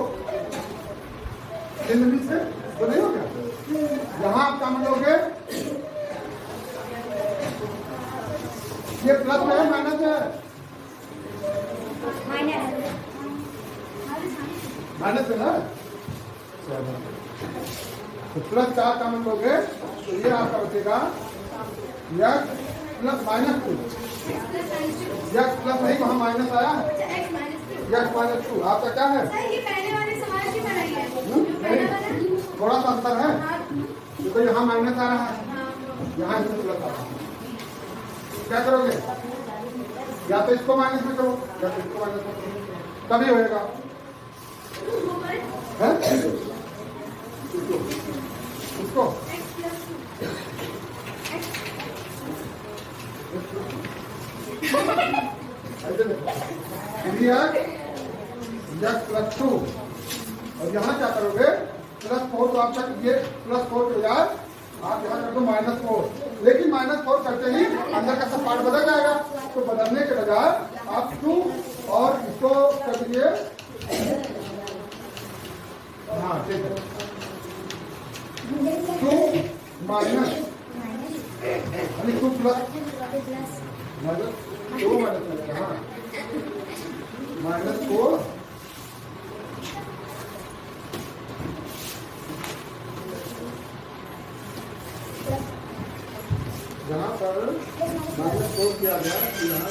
इन से तो नहीं हो गया। यहाँ आप कॉमन लोगे, ये प्लस में है माइनस है? माइनस है ना, तो प्लस 4 कॉमन लोगे तो ये आपका बचेगा x प्लस -2 यक्स प्लस नहीं, वहाँ माइनस आया है, यक्स माइनस 2। आपका क्या है? नहीं, थोड़ा सा अंतर है, तो यहाँ माइनस आ रहा है, यहाँ इसमें प्लस आ रहा है। क्या करोगे? या तो इसको माइनस में करो या तो इसको माइनस में करो, तभी होएगा। इसको प्लस 2 और यहाँ क्या करोगे? +4। तो आपका ये +4 हो जाए, आप यहाँ कर दो -4। लेकिन -4 करते ही अंदर का सब पार्ट बदल जाएगा, तो बदलने के बजाय आप 2 और इसको कर दीजिए। हाँ ठीक है, 2 माइनस 2 प्लस -2 -4 यहाँ पर -4 किया गया, यहाँ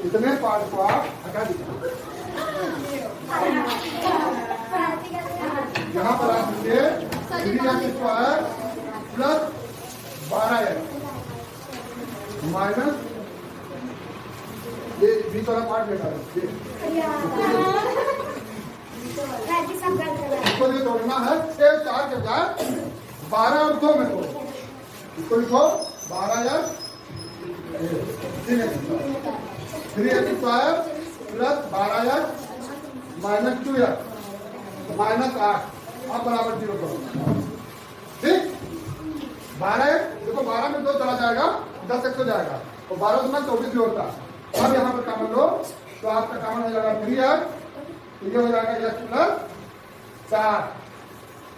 इतने पार्ट को आप हटा दीजिए। यहाँ पर आप लिखिए 3x² प्लस 12x माइनस ये बीच वाला पार्ट बेटा इसको जो तोड़ना है 6 4 के बजाय 12 और 2 में तोड़ो। इसको लिखो 12x 3x² plus 12x minus 2x minus 8 आप बराबर 0 करो। ठीक, 12x देखो 12 में 2 चला जाएगा, 10x हो जाएगा, और 12 में 24 भी होता है। अब यहाँ पर कॉमन लो तो आपका कॉमन हो जाएगा 3x, तो ये हो जाएगा x प्लस 4।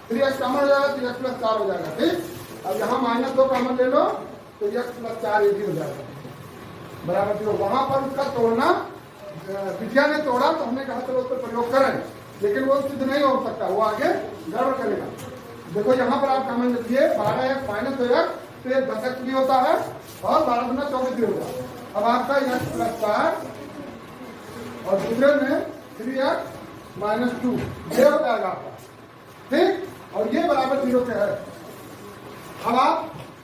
3x कॉमन हो जाएगा तो x प्लस 4 हो जाएगा। ठीक, अब यहाँ -2 कॉमन ले लो तो x प्लस 4 ये भी हो जाएगा बराबर 0। वहां पर उसका तोड़ना विद्या ने तोड़ा तो हमने कहा चलो उस पर प्रयोग करें, लेकिन वो सिद्ध नहीं हो सकता, वो आगे गड़बड़ करेगा। देखो यहाँ पर आप कॉमन लिखिए 12x माइनस 2x तो ये 10x भी होता है और 12 गुना 24 भी होता है। अब आपका x प्लस 4 और दूसरे में 3x माइनस 2 ये हो जाएगा आपका। ठीक, और ये बराबर 0 के है। अब आप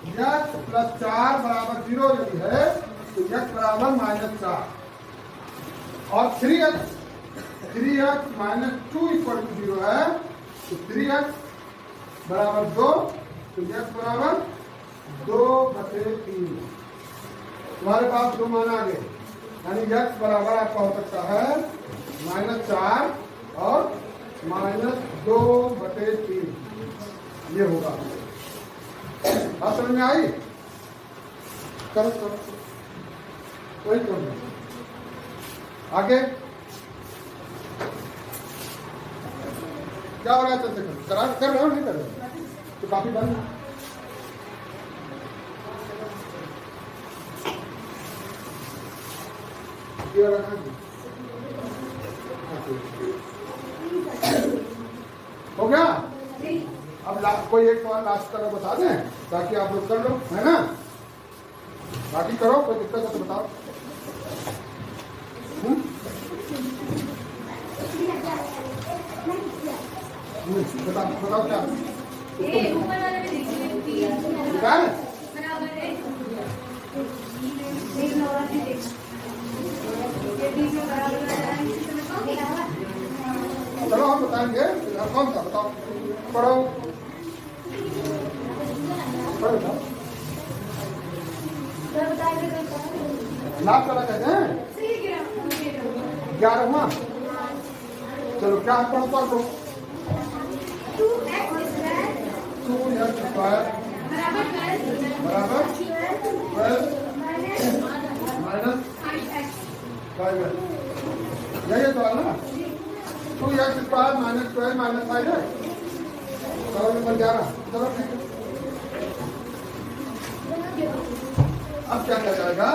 x प्लस 4 बराबर 0 यदि है तो x बराबर -4 और 3x माइनस 2 इक्वल टू 0 है, तो 3x बराबर 2 तो x बराबर 2/3। तुम्हारे पास 2 मान आ गए, यानी x बराबर आपका हो सकता है -4 और -2/3 ये होगा। बात समझ में आई? करो करो कोई तो नहीं। आगे क्या हो रहा है? चलते कर रहे हो नहीं कर रहे हो तो काफी बंद। हो गया? अब कोई एक सवाल लास्ट करो बता दें ताकि आप लोग कर लो, है ना? बाकी करो, कोई दिक्कत है तो बताओ। बताओ क्या चलो हम बताएंगे। कौन सा बताओ? पढ़ो पढ़ो लाभ चला कहते हैं 11वां। चलो क्या पढ़ो पढ़ो 2x² बराबर 12 यही सवाल ना, 2x² माइनस 12 माइनस 5 है, सवाल नंबर 11। चलो ठीक है, अब क्या किया जाएगा,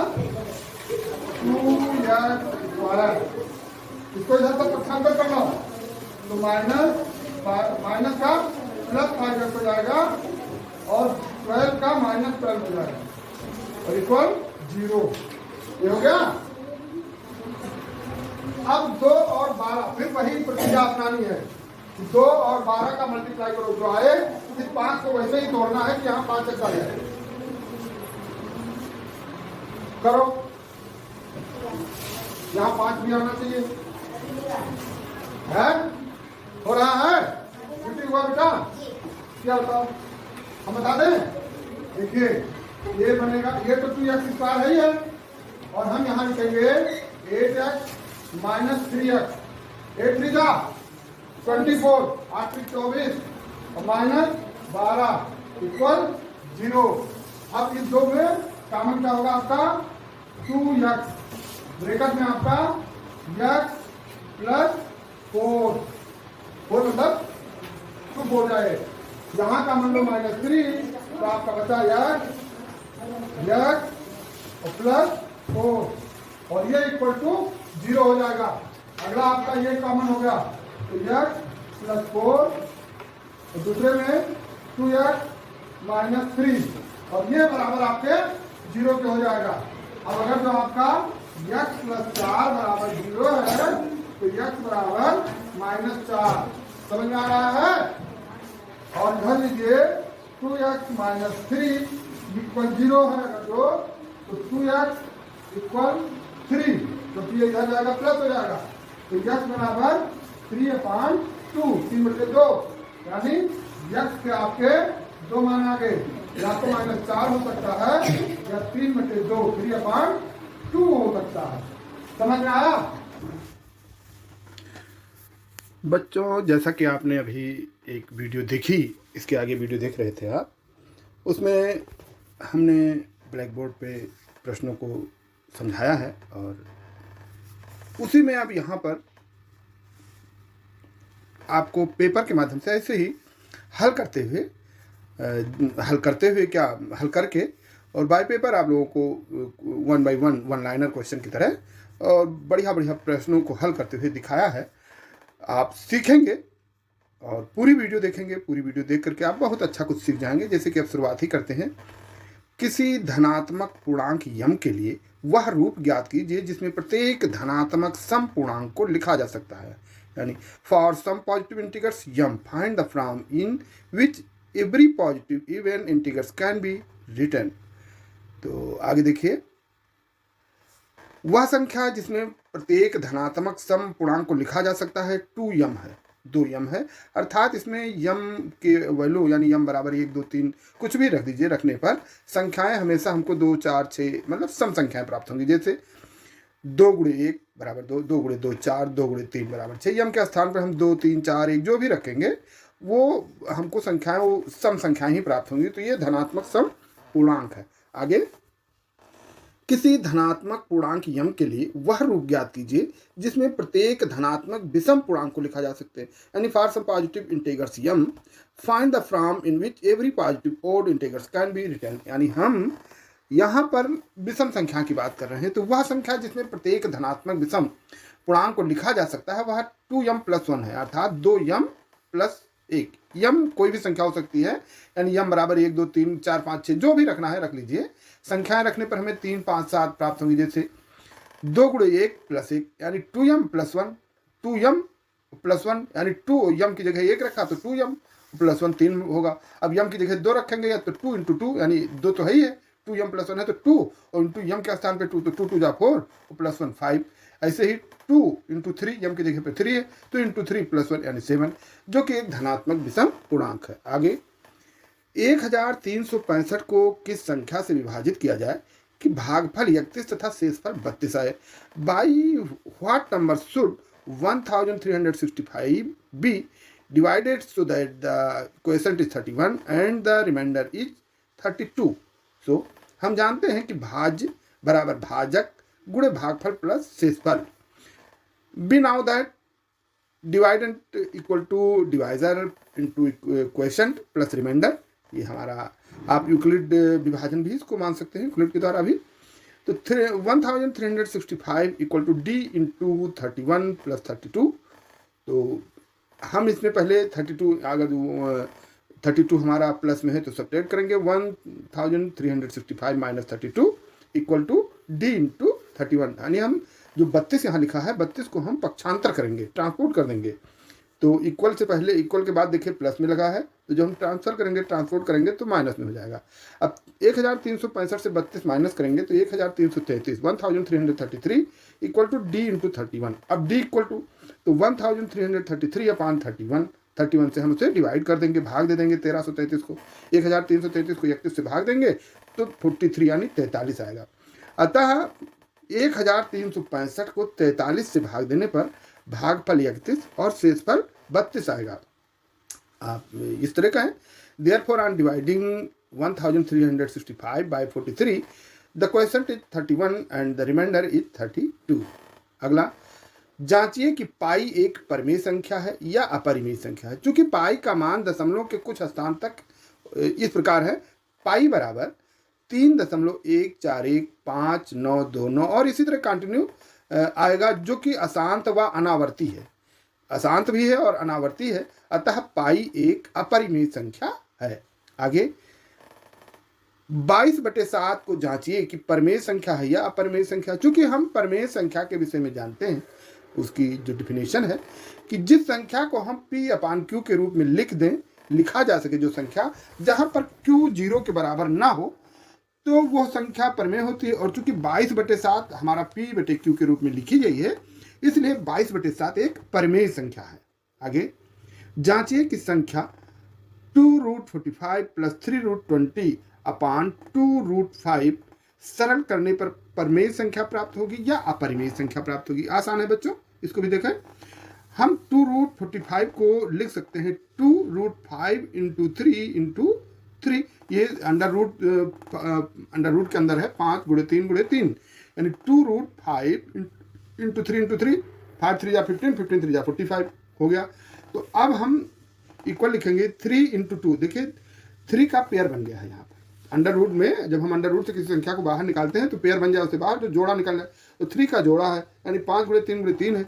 2x², इसको इधर तक पक्षांतर करना हो तो माइनस का प्लस 5x हो जाएगा और 12 का माइनस 12 हो जाएगा और इक्वल 0। ये हो गया। अब 2 और 12 फिर वही प्रक्रिया अपनानी है, 2 और 12 का मल्टीप्लाई करो, जो आए इस 5 को वैसे ही तोड़ना है कि यहाँ 5x आ जाए। करो, यहाँ 5 भी आना चाहिए, है हो रहा है, छुट्टी हुआ बेटा, क्या बताओ हम बता दें। देखिए ये बनेगा, ये तो 2x² है ही है और हम यहाँ लिखेंगे 8x माइनस 3x, 8 3 जा 24, 8 3 24 और माइनस 12 इक्वल 0। अब इस दो में कॉमन क्या होगा आपका 2x, ब्रैकेट में आपका x प्लस 4 मतलब 2 हो जाए, यहाँ का मान लो -3 तो आपका बचा x प्लस 4 और ये इक्वल टू 0 हो जाएगा। अगला आपका ये कॉमन हो गया तो x प्लस 4 और दूसरे में 2x माइनस 3 और ये बराबर आपके 0 के हो जाएगा। अब अगर जो आपका x प्लस 4 बराबर 0 है तो x बराबर -4, समझ में आ रहा है। और इधर लीजिए 2x माइनस 3 इक्वल 0 है अगर तो 2x इक्वल 3, तो ये इधर जाएगा प्लस हो जाएगा तो x बराबर 3/2, 3/2 यानी x के आपके 2 मान आ गए, या तो -4 हो सकता है या 3/2, 3/2 हो सकता है। समझ में आया बच्चों? जैसा कि आपने अभी एक वीडियो देखी, इसके आगे वीडियो देख रहे थे आप, उसमें हमने ब्लैक बोर्ड पे प्रश्नों को समझाया है और उसी में अब यहाँ पर आपको पेपर के माध्यम से ऐसे ही हल करते हुए क्या हल करके और बाय पेपर आप लोगों को 1 बाय 1 वन लाइनर क्वेश्चन की तरह और बढ़िया प्रश्नों को हल करते हुए दिखाया है। आप सीखेंगे और पूरी वीडियो देखेंगे, पूरी वीडियो देख करके आप बहुत अच्छा कुछ सीख जाएंगे। जैसे कि अब शुरुआत ही करते हैं, किसी धनात्मक पूर्णांक यम के लिए वह रूप ज्ञात कीजिए जिसमें प्रत्येक धनात्मक सम पूर्णांक को लिखा जा सकता है। यानी for some positive integers m find the form in which every positive even integers can be written. तो आगे देखिए, वह संख्या जिसमें प्रत्येक धनात्मक सम पूर्णांक को लिखा जा सकता है 2m है, 2m है, अर्थात इसमें m के वैल्यू यानी m बराबर 1 2 3 कुछ भी रख दीजिए, रखने पर संख्याएं हमेशा हमको 2 4 6 मतलब सम संख्याएं प्राप्त होंगी। जैसे 2 × 1 बराबर 2, 2 × 2 4, 2 × 3 बराबर 6। m के स्थान पर हम 2 3 4 1 जो भी रखेंगे वो हमको संख्याएं वो सम संख्याएं ही प्राप्त होंगी। तो ये धनात्मक सम पूर्णांक है। आगे, किसी धनात्मक पूर्णांक यम के लिए वह रूप ज्ञात कीजिए जिसमें प्रत्येक धनात्मक विषम पूर्णांक को लिखा जा सकते हैं। यानी for some positive integers m find the form in which every positive odd integers can be written. यानी हम यहाँ पर विषम संख्या की बात कर रहे हैं, तो वह संख्या जिसमें प्रत्येक धनात्मक विषम पूर्णांक को लिखा जा सकता है वह 2m + 1 है, अर्थात 2m + 1। यम कोई भी संख्या हो सकती है, यानी यम बराबर 1 2 3 4 5 6 जो भी रखना है रख लीजिए। संख्याएं रखने पर हमें 3 5 7 प्राप्त होंगी। जैसे 2 × 1 + 1 यानी 2m + 1, 2m + 1 यानी 2m की जगह 1 रखा तो 2m + 1 3 होगा। अब m की जगह 2 रखेंगे या तो 2 × 2 यानी 2 तो है ही है, 2m + 1 है तो 2 और इंटू m के स्थान पे 2 तो 2 2 जा 4 और +1 5। ऐसे ही 2 × 3 m की जगह पे 3 है तो इंटू 3 + 1 यानी 7, जो कि एक धनात्मक विषम पूर्णांक है। आगे, 1365 को किस संख्या से विभाजित किया जाए कि भागफल 31 तथा शेषफल 32 आए। By what number should 1365 be divided so that the quotient is 31 and the remainder is 32। So हम जानते हैं कि भाज्य बराबर भाजक गुणे भागफल प्लस शेषफल। We know that dividend equal to divisor into quotient plus remainder. ये हमारा आप यूक्लिड विभाजन भी इसको मान सकते हैं यूक्लिड के द्वारा भी। तो 1365 equal to d into 31 plus 32। तो हम इसमें पहले 32 अगर 32 हमारा प्लस में है तो सब्ट्रैक्ट करेंगे। 1365 minus 32 equal to d into 31, यानी हम जो 32 यहाँ लिखा है 32 को हम पक्षांतर करेंगे, ट्रांसपोर्ट कर देंगे। तो इक्वल से पहले, इक्वल के बाद देखिए प्लस में लगा है, तो जो हम ट्रांसफर करेंगे ट्रांसपोर्ट करेंगे तो माइनस में हो जाएगा। अब 1365 से 32 माइनस करेंगे तो 1333 1333 इक्वल टू डी इंटू 31। अब डी इक्वल टू तो 1333 अपान 31 से हम उसे डिवाइड कर देंगे, भाग दे देंगे 1333 को। 1333 को 31 से भाग देंगे तो 43 यानी 43 आएगा। अतः 1365 को 43 से भाग देने पर भागफल 31 और शेषफल 32 आएगा। आप इस तरह का है। Therefore, on dividing 1365 by 43, the quotient is 31 and the remainder is 32। अगला, जांचिए कि पाई एक परिमेय संख्या है या अपरिमेय संख्या है। चूंकि पाई का मान दशमलव के कुछ स्थान तक इस प्रकार है, पाई बराबर 3.141592 और इसी तरह कंटिन्यू आएगा, जो कि अशांत व अनावर्ती है। अशांत भी है और अनावर्ती है, अतः पाई एक अपरिमेय संख्या है। आगे 22/7 को जांचिए कि परिमेय संख्या है या अपरिमेय संख्या। चूंकि हम परिमेय संख्या के विषय में जानते हैं, उसकी जो डिफिनेशन है कि जिस संख्या को हम p अपान क्यू के रूप में लिखा जा सके, जो संख्या जहां पर q 0 के बराबर ना हो, तो वो संख्या परिमेय होती है। और चूंकि 22/7 हमारा p बटे q के रूप में लिखी गई है, इसलिए 22/7 एक परिमेय संख्या है। आगे जांचिए कि संख्या 2√45 प्लस 3√20 अपान 2√5 सरल करने पर परिमेय संख्या प्राप्त होगी या अपरिमेय संख्या प्राप्त होगी। आसान है बच्चों, इसको भी देखें। हम 2√45 को लिख सकते हैं 2√5 इंटू 3 इंटू 3। ये अंडर रूट के अंदर है 5 गुणे 3 गुणे 3, यानी 2√5 इंटू 3 इंटू 3, 5 3 या 15, 15 3 या 45 हो गया। तो अब हम इक्वल लिखेंगे 3 इंटू 2। देखिए 3 का पेयर बन गया है यहाँ पर। अंडर रूट में जब हम अंडर रूट से किसी संख्या को बाहर निकालते हैं तो पेयर बन जाए, उससे बाहर जो जोड़ा निकल जाए, तो 3 का जोड़ा है, यानी 5 गुणे 3 गुणे 3 है।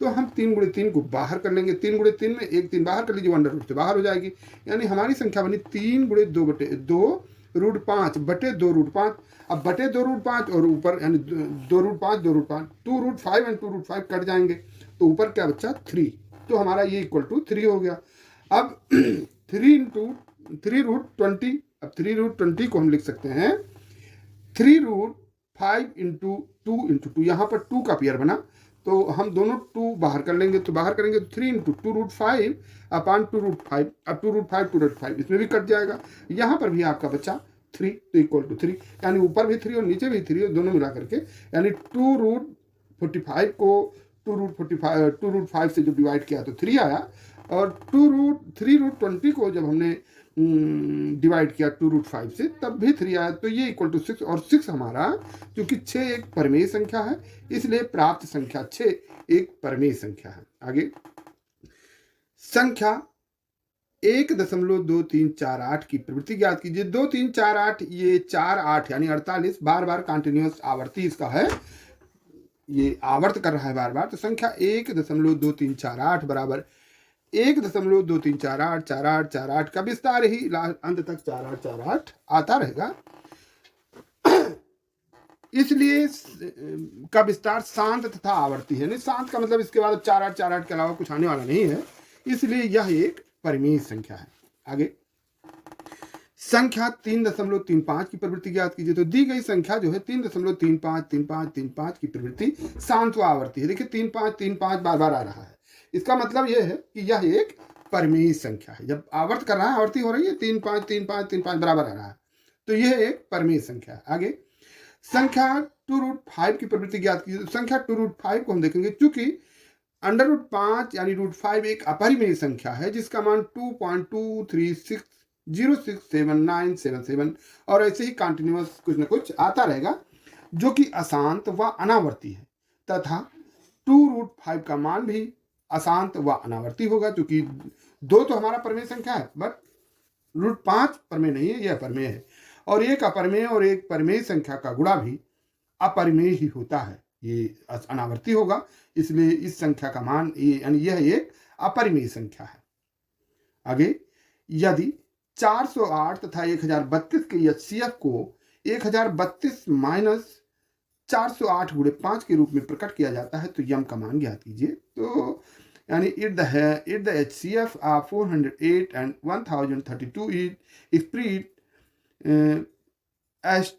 तो हम 3 गुणे 3 को बाहर कर लेंगे। 3 गुणे 3 में एक 3 बाहर कर लीजिए, अंडर रूट से बाहर हो जाएगी, यानी हमारी संख्या बनी 3 गुणे 2 बटे 2√5 बटे 2√5। अब बटे 2√5 और ऊपर यानी 2√5 2√5 एंड 2√5 कट जाएंगे, तो ऊपर क्या बच्चा 3। तो हमारा ये इक्वल टू 3 हो गया। अब 3 इंटू 3√20, अब 3√20 को हम लिख सकते हैं 3√5 इंटू 2 इंटू 2। यहाँ पर 2 का पेयर बना, तो हम दोनों 2 बाहर कर लेंगे, तो बाहर करेंगे तो 3 इंटू 2√5 अपान 2√5। अब 2√5 इसमें भी कट जाएगा, यहाँ पर भी आपका बच्चा 3, तो इक्वल टू 3, यानी ऊपर भी 3 और नीचे भी 3 और दोनों मिला करके, यानी 2√45 को 2√5 से जो डिवाइड किया तो 3 आया, और 3√20 को जब हमने डिवाइड किया 2√5 से तब भी 3 आया, तो ये इक्वल टू 6। और 6 हमारा, क्योंकि 6 एक परिमेय संख्या है, इसलिए प्राप्त संख्या 6 एक परिमेय संख्या है। आगे संख्या 1.2348 की प्रवृत्ति ज्ञात कीजिए। 2 3 4 8, ये 4 8 यानी 48 बार बार कंटिन्यूअस आवर्ती इसका है, ये आवर्त कर रहा है बार बार। तो संख्या 1.2348 बराबर 1.2348 का विस्तार ही अंत तक 4848 आता रहेगा। इसलिए का विस्तार शांत तथा आवर्ती है। नहीं, शांत का मतलब इसके बाद 4848 के अलावा कुछ आने वाला नहीं है, इसलिए यह एक परिमेय संख्या है। आगे संख्या 3.35 की प्रवृत्ति ज्ञात कीजिए। तो दी गई संख्या जो है 3.35 की प्रवृत्ति शांत व आवर्ती है। देखिए 3.5 बार बार आ रहा है, इसका मतलब यह है कि यह एक परिमेय संख्या है। जब आवर्त कर रहा है, आवर्ती हो रही है, 3.5 बराबर आ रहा है, तो यह एक परिमेय संख्या है। आगे संख्या 2√5 की प्रवृत्ति ज्ञात कीजिए। संख्या 2√5 को हम देखेंगे, चूंकि √5 यानी √5 एक अपरिमेय संख्या है जिसका मान 2.236067977 और ऐसे ही कंटिन्यूअस कुछ न कुछ आता रहेगा। जो कि अशांत व अनावर्ती है, तथा 2√5 का मान भी अशांत व अनावर्ती होगा, क्योंकि 2 तो हमारा प्रमेय संख्या है, बट √5 प्रमेय नहीं है, यह प्रमेय है। और एक अपरमेय और एक परमेय संख्या का गुणा भी अपरिमेय ही होता है, ये अनावर्ती होगा, इसलिए इस संख्या का मान यानी यह एक अपरिमेय संख्या है। आगे, यदि 408 तथा 1032 के एचसीएफ को 1032 माइनस 408 गुणे 5 के रूप में प्रकट किया जाता है तो यम का मान ज्ञात कीजिए। तो यानी it the HCF of 408 and 1032 is spread as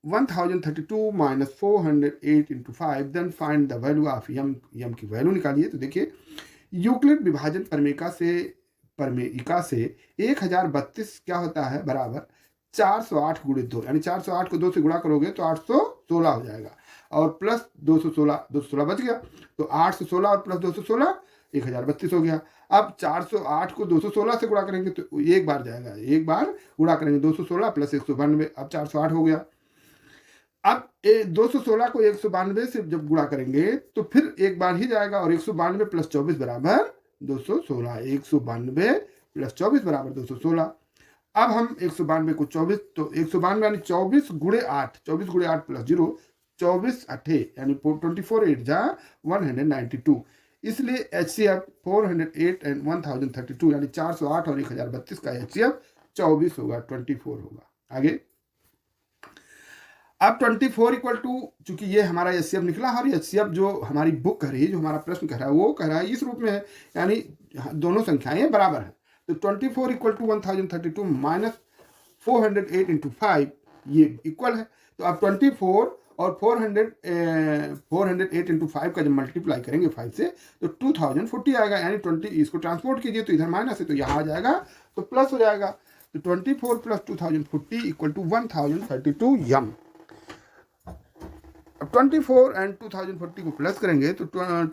1032 minus 408 into 5, then find the value of यम की वैल्यू निकालिए। तो देखिए, यूक्लिड विभाजन प्रमेयिका से 1032 क्या होता है, बराबर 408 गुणे 2, यानी 408 को 2 से गुणा करोगे तो 816 हो जाएगा, और प्लस 216 बच गया, तो 816 और प्लस 216 1032 हो गया। अब 408 को 216 से गुणा करेंगे तो एक बार जाएगा, एक बार गुणा करेंगे 216 प्लस 192, अब 408 हो गया। अब 216 को 192 से जब गुणा करेंगे तो फिर एक बार ही जाएगा, और 192 प्लस 24 बराबर 216, 192 प्लस 24 बराबर 216। अब हम 192 को 24, तो 192 यानी 24 गुणे 8, 24 गुणे 8 प्लस 0, 24 8 यानी 24 8 जा 192, इसलिए HCF 408 एंड 1032 यानी 408 और 1032 का HCF 24 होगा, 24 होगा। आगे, अब 24 इक्वल टू, चूंकि ये हमारा HCF निकला, और HCF जो हमारी बुक कह रही है, जो हमारा प्रश्न कह रहा है, वो कह रहा है इस रूप में है, यानी दोनों संख्याएं बराबर हैं। तो 24 इक्वल टू 1032 माइनस 408 इंटू 5 ये इक्वल है। तो अब 24 और 408 इंटू 5 का जब मल्टीप्लाई करेंगे 5 से तो 2040 आएगा, यानी 20 इसको ट्रांसपोर्ट कीजिए तो इधर माइनस है तो यहाँ आ जाएगा तो प्लस हो जाएगा। तो 24 प्लस 2040 इक्वल टू 1032 यम। अब 24 एंड 2040 को प्लस करेंगे तो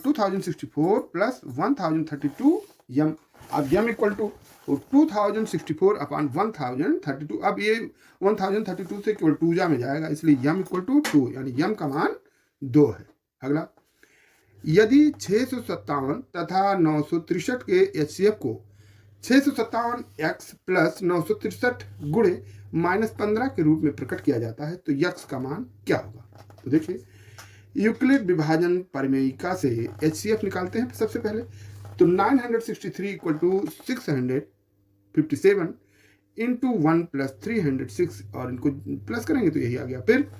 2064 प्लस 1032 यम। अब यम इक्वल टू 2064 अपॉन 1032। अब ये 1032 से केवल 2 में जाएगा, इसलिए यम इक्वल टू 2, यानी यम का मान 2 है। अगला, यदि 657 तथा 963 के HCF को 657x प्लस 963 गुणे -15 के रूप में प्रकट किया जाता है तो यक्स का मान क्या होगा। तो देखिए, यूक्लिड विभाजन परिमेयिका से HCF निकालते हैं सबसे पहले। तो 963 इक्वल टू 657 इंटू 1 प्लस 306, और इनको प्लस करेंगे तो यही आ गया। फिर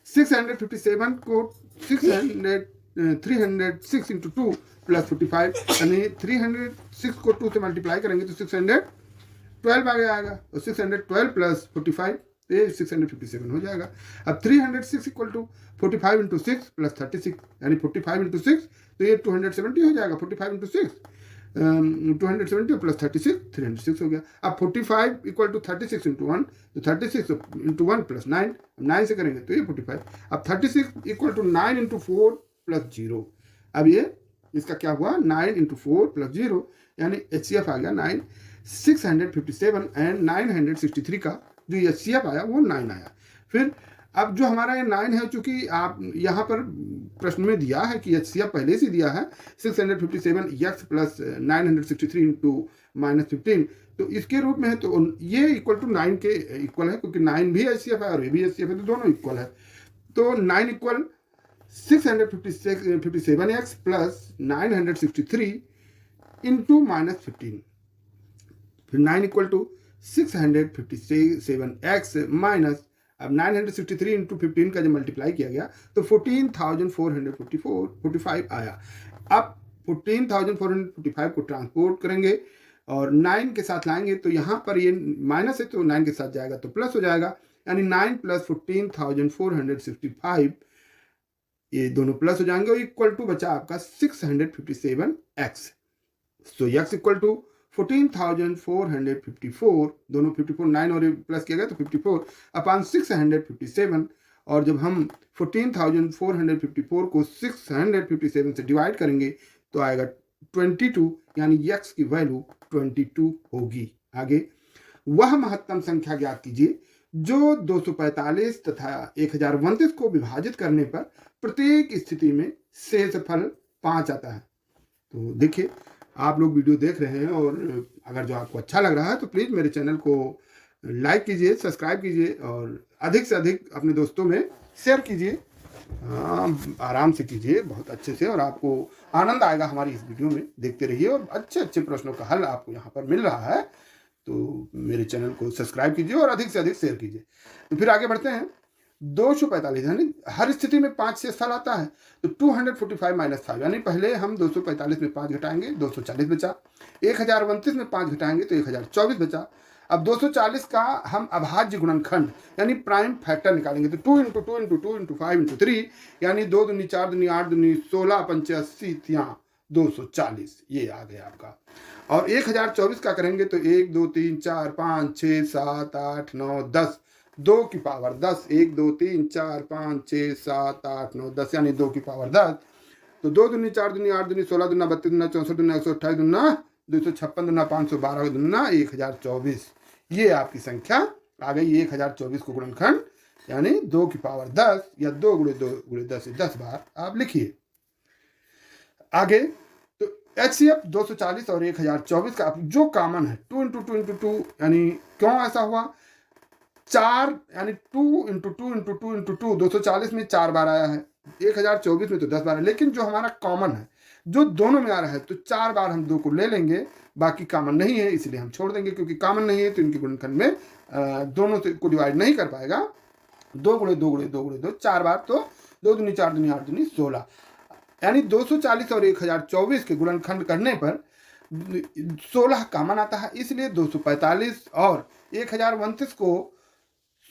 657 को 306 इंटू 2 प्लस 45, यानी 306 को 2 से मल्टीप्लाई करेंगे तो 612 आगे आएगा, और 612 प्लस 45 ये 657 हो जाएगा। अब 306 इक्वल टू 45 इंटू 6 प्लस 36, यानी 45 इंटू 6 तो ये 270 हो जाएगा। 45 इंटू 6 270 प्लस 36 306 हो गया। अब 45 इक्वल टू 36 इंटू 1, तो 36 इंटू 1 प्लस 9, 9 से करेंगे तो ये 45। अब 36 इक्वल टू 9 इंटू 4 प्लस 0। अब ये इसका क्या हुआ, 9 इंटू 4 प्लस 0, यानी HCF आ गया 9। 657 एंड 963 का जो HCF आया वो 9 आया। फिर अब जो हमारा ये 9 है, चूंकि आप यहाँ पर प्रश्न में दिया है कि HCF पहले से दिया है 657 x प्लस 963 इंटू -15, तो इसके रूप में है, तो ये इक्वल टू 9 के इक्वल है, क्योंकि 9 भी HCF है और ये भी HCF है, तो दोनों इक्वल है। तो 9 इक्वल 657x प्लस 963 इंटू -15, फिर 9 इक्वल टू 657x माइनस, अब 963 इंटू 15 का जब मल्टीप्लाई किया गया तो 14,445 आया। अब 14,445 को ट्रांसपोर्ट करेंगे और 9 के साथ लाएंगे तो यहाँ पर ये माइनस है तो 9 के साथ जाएगा तो प्लस हो जाएगा, यानी 9 प्लस 14,465 ये दोनों प्लस हो जाएंगे, और इक्वल टू बचा आपका 657x। So x equal to 14,454, दोनों 54 9 और प्लस किया गया तो 54 अपॉन 657, और जब हम 14,454 को 657 से डिवाइड करेंगे तो आएगा 22, यानी x की वैल्यू 22 होगी। आगे, वह महत्तम संख्या ज्ञात कीजिए जो 245 तथा 1029 को विभाजित करने पर प्रत्येक स्थिति में शेषफल 5 आता है। तो देखिए, आप लोग वीडियो देख रहे हैं और अगर जो आपको अच्छा लग रहा है तो प्लीज़ मेरे चैनल को लाइक कीजिए, सब्सक्राइब कीजिए और अधिक से अधिक अपने दोस्तों में शेयर कीजिए। आराम से कीजिए, बहुत अच्छे से, और आपको आनंद आएगा हमारी इस वीडियो में। देखते रहिए और अच्छे अच्छे प्रश्नों का हल आपको यहाँ पर मिल रहा है। तो मेरे चैनल को सब्सक्राइब कीजिए और अधिक से अधिक शेयर कीजिए। तो फिर आगे बढ़ते हैं। 245 यानी हर स्थिति में 5 शेषफल आता है। तो 245 माइनस 5 यानी पहले हम 245 में 5 घटाएंगे, 240 बचा। 1029 में 5 घटाएंगे तो 1024 बचा। अब 240 का हम अभाज्य गुणनखंड यानी प्राइम फैक्टर निकालेंगे। तो 2 × 2 × 2 × 5 × 3 यानी 2 दूनी 4 दूनी 8 दूनी 16 पंचे 80 यहाँ 240, ये आ गया आपका। और 1024 का करेंगे तो 1 2 3 4 5 6 7 8 9 10, 2 की पावर 10, 1 2 3 4 5 6 7 8 9 10 यानी 2 की पावर 10। तो 2 दूनी 4 दूनी 8 दूनी 16 दूना 32 दूना 64 दूना 128 दूना 256 दूना 512 दूना 1024, ये आपकी संख्या आ गई। 1024 को गुणनखंड यानी 2 की पावर 10 या 2 × 2 × 10 से 10 बार आप लिखिए। आगे तो HCF 240 और 1024 का जो कॉमन है 2 × 2 × 2 यानी क्यों ऐसा हुआ, 4 यानी 2 × 2 × 2 × 2 240 में 4 बार आया है, 1024 में तो 10 बार है। लेकिन जो हमारा कॉमन है जो दोनों में आ रहा है तो 4 बार हम 2 को ले लेंगे, बाकी कॉमन नहीं है इसलिए हम छोड़ देंगे, क्योंकि कॉमन नहीं है तो इनके गुणनखंड में दोनों को डिवाइड नहीं कर पाएगा। 2 × 2 × 2 × 2 4 बार, तो 2 दूनी 4 दूनी 8 दूनी 16 यानी 240 और 1024 के गुणनखंड करने पर 16 कॉमन आता है। इसलिए 245 और 1029 को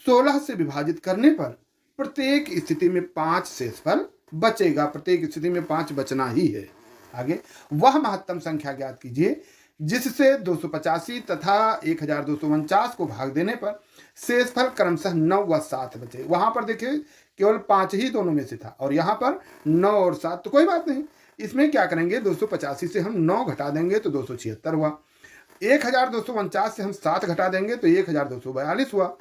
16 से विभाजित करने पर प्रत्येक स्थिति में 5 शेषफल बचेगा। प्रत्येक स्थिति में 5 बचना ही है। आगे वह महत्तम संख्या ज्ञात कीजिए जिससे 285 तथा 1249 को भाग देने पर शेषफल क्रमशः 9 व 7 बचे। वहां पर देखिए केवल 5 ही दोनों में से था और यहाँ पर 9 और 7, तो कोई बात नहीं, इसमें क्या करेंगे 285 से हम 9 घटा देंगे तो 276 हुआ। 1249 से हम 7 घटा देंगे तो 1242 हुआ।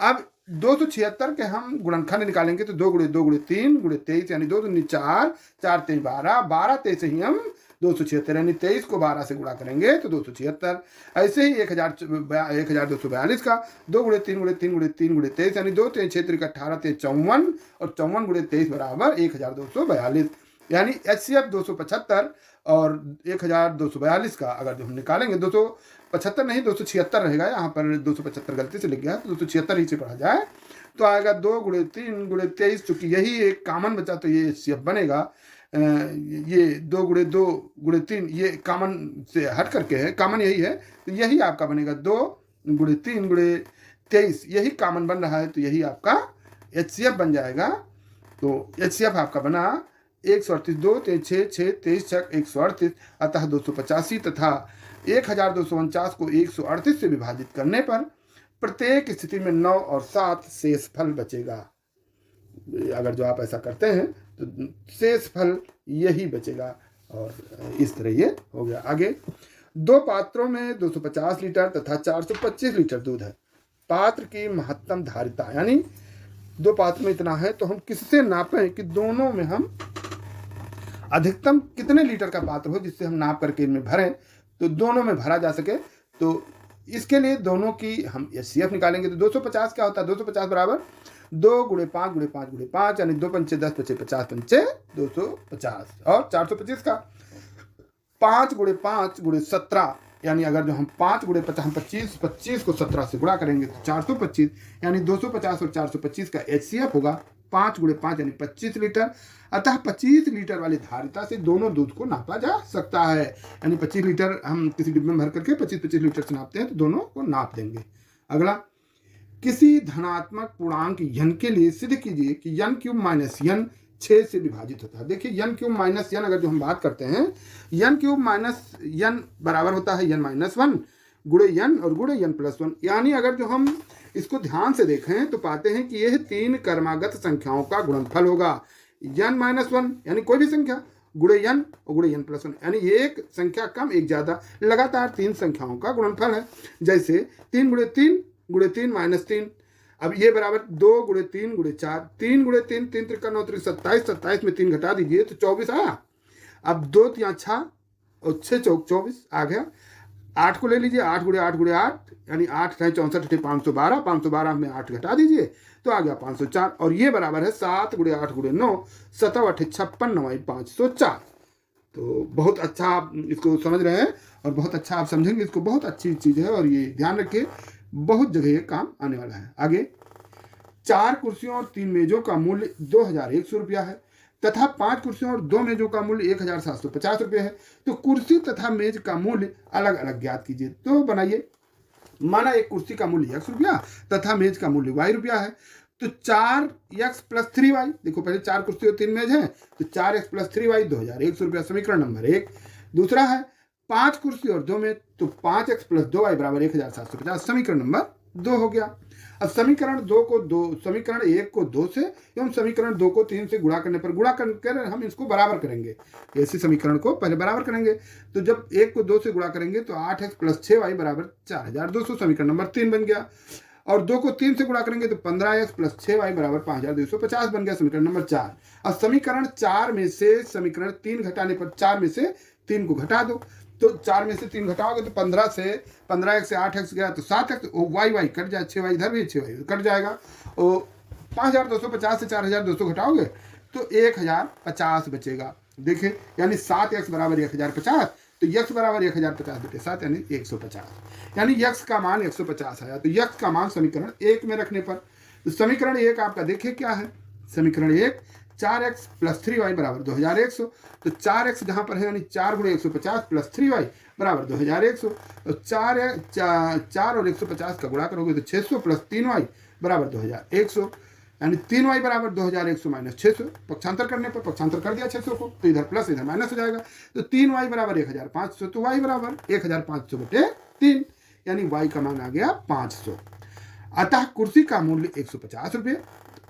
अब 276 के हम गुणनखंड निकालेंगे तो 2 × 2 × 3 × 23 यानी 2 दूनी 4 4 3 12 12 23 से ही हम 276 यानी 23 को 12 से गुणा करेंगे तो 276। ऐसे ही 1242 का 2 × 3 × 3 × 3 × 23 यानी 2 3 6 3 18 3 54 और 54 × 23 बराबर 1242 यानी HCF 275 और 1242 का अगर जो हम निकालेंगे 275 नहीं 276 रहेगा, यहाँ पर 275 गलती से लिख गया तो 276 नीचे पढ़ा जाए तो आएगा 2 × 3 × 23। चूंकि यही एक कॉमन बचा तो ये HCF बनेगा। ये 2 × 2 × 3 ये कॉमन से हट करके है, कॉमन यही है तो यही आपका बनेगा 2 × 3 × 23, यही कॉमन बन रहा है तो यही आपका HCF बन जाएगा। तो HCF आपका बना 138 2 3 6 6 23 6 138, अतः 285 तथा 1249 को 138 से विभाजित करने पर प्रत्येक स्थिति में 9 और 7 शेषफल बचेगा। अगर जो आप ऐसा करते हैं तो शेषफल यही बचेगा और इस तरह ये हो गया। आगे 2 पात्रों में 250 लीटर तथा 425 लीटर दूध है। पात्र की महत्तम धारिता यानी 2 पात्र में इतना है तो हम किससे नापें कि दोनों में हम अधिकतम कितने लीटर का पात्र हो जिससे हम नाप करके इनमें भरें तो दोनों में भरा जा सके। तो इसके लिए दोनों की हम HCF निकालेंगे तो 250 क्या होता है, 250 बराबर 2 × 5 × 5 × 5 यानी 2 पंचे 10 पंचे 50 पंचे 250 और 425 का 5 × 5 × 17 यानी अगर जो हम 5 × 50 25 को 17 से गुणा करेंगे तो 425 यानी 250 और 425 का HCF होगा 5 × 5 यानी 25 लीटर। अतः 25 लीटर वाली धारिता से दोनों दूध को नापा जा सकता है। यानी 25 लीटर हम किसी डिब्बे में भर करके 25 लीटर से नापते हैं तो दोनों को नाप देंगे। अगला, किसी धनात्मक पूर्णांक n के लिए सिद्ध कीजिए कि n³ - n 6 से विभाजित होता है। देखिए n³ - n अगर जो हम बात करते हैं n³ - n बराबर होता है n - 1 गुणे n और गुणे n+1। यानी अगर जो हम इसको ध्यान से देखें तो पाते हैं कि यह 3 क्रमागत संख्याओं का गुणनफल होगा। n-1 यानी कोई भी संख्या गुणे n और गुणे n+1 यानी एक संख्या कम एक ज्यादा लगातार 3 संख्याओं का गुणनफल है। जैसे 3 × 3 × 3 - 3 अब ये बराबर 2 गुणे 3 गुणे 4, 3 गुणे 3, 3 त्रिका 9 त्रिक 27, 27 में 3 घटा दीजिए तो 24 आया। अब 2 तिया 6 और 6 चौक 24 आ गया। 8 को ले लीजिए, 8 गुणे 8 गुणे 8 यानी 8 है 64 512, 512 में 8 घटा दीजिए तो आ गया 504 और ये बराबर है 7 गुणे 8 गुणे 9, 7 8 56 9 504। तो बहुत अच्छा आप इसको समझ रहे हैं और बहुत अच्छा आप समझेंगे इसको, बहुत अच्छी चीज़ है और ये ध्यान रखिए बहुत जगह ये काम आने वाला है। आगे 4 कुर्सियों और 3 मेजों का मूल्य 2100 रुपया है तथा 5 कुर्सियों और 2 मेजों का मूल्य 1750 रुपये है। तो कुर्सी तथा मेज का मूल्य अलग अलग ज्ञात कीजिए। तो बनाइए, माना एक कुर्सी का मूल्य x रुपया तथा मेज का मूल्य y रुपया है तो 4x प्लस 3y, देखो पहले 4 कुर्सी और 3 मेज है तो 4x प्लस 3y 2100 रुपया, समीकरण नंबर 1। दूसरा है 5 कुर्सी और 2 मेज तो 5x प्लस 2y बराबर 1750, समीकरण नंबर 2 हो गया। अब समीकरण 1 को 2 से एवं समीकरण 2 को 3 से गुणा करने पर गुणा कर हम इसको बराबर करेंगे। ऐसे समीकरण को पहले बराबर करेंगे तो जब 1 को 2 से गुणा करेंगे तो 8x प्लस 6y बराबर 4200, समीकरण नंबर 3 बन गया। और 2 को 3 से गुणा करेंगे तो 15x प्लस 6y बराबर 5250 बन गया, समीकरण नंबर 4। अब समीकरण 4 में से समीकरण 3 घटाने पर 4 में से 3 को घटा दो तो 4 में से 3 घटाओगे तो 15x से 8x गया तो 7x, y कट जाए, 6y इधर भी 6y कट जाएगा और 5250 से 4200 घटाओगे तो 1050 बचेगा। देखिए यानी 7x बराबर 1050 तो x बराबर 1050 बटे 7 यानी 150, यानी x का मान 150 आया। तो x का मान समीकरण 1 में रखने पर तो समीकरण 1 आपका देखिए क्या है, समीकरण 1 4x प्लस 3y बराबर 2100 तो 4x जहाँ पर है यानी 4 गुणे 150 प्लस 3y बराबर 2100 तो 4 और 150 का गुणा करोगे तो 600 प्लस 3y बराबर 2100 यानी 3y बराबर 2100 माइनस 600, पक्षांतर करने पर पक्षांतर कर दिया 600 को तो इधर प्लस इधर माइनस हो जाएगा तो 3y बराबर 1500 तो y बराबर 1500 बटे 3 यानी y का मान आ गया 500। अतः कुर्सी का मूल्य 150 रुपये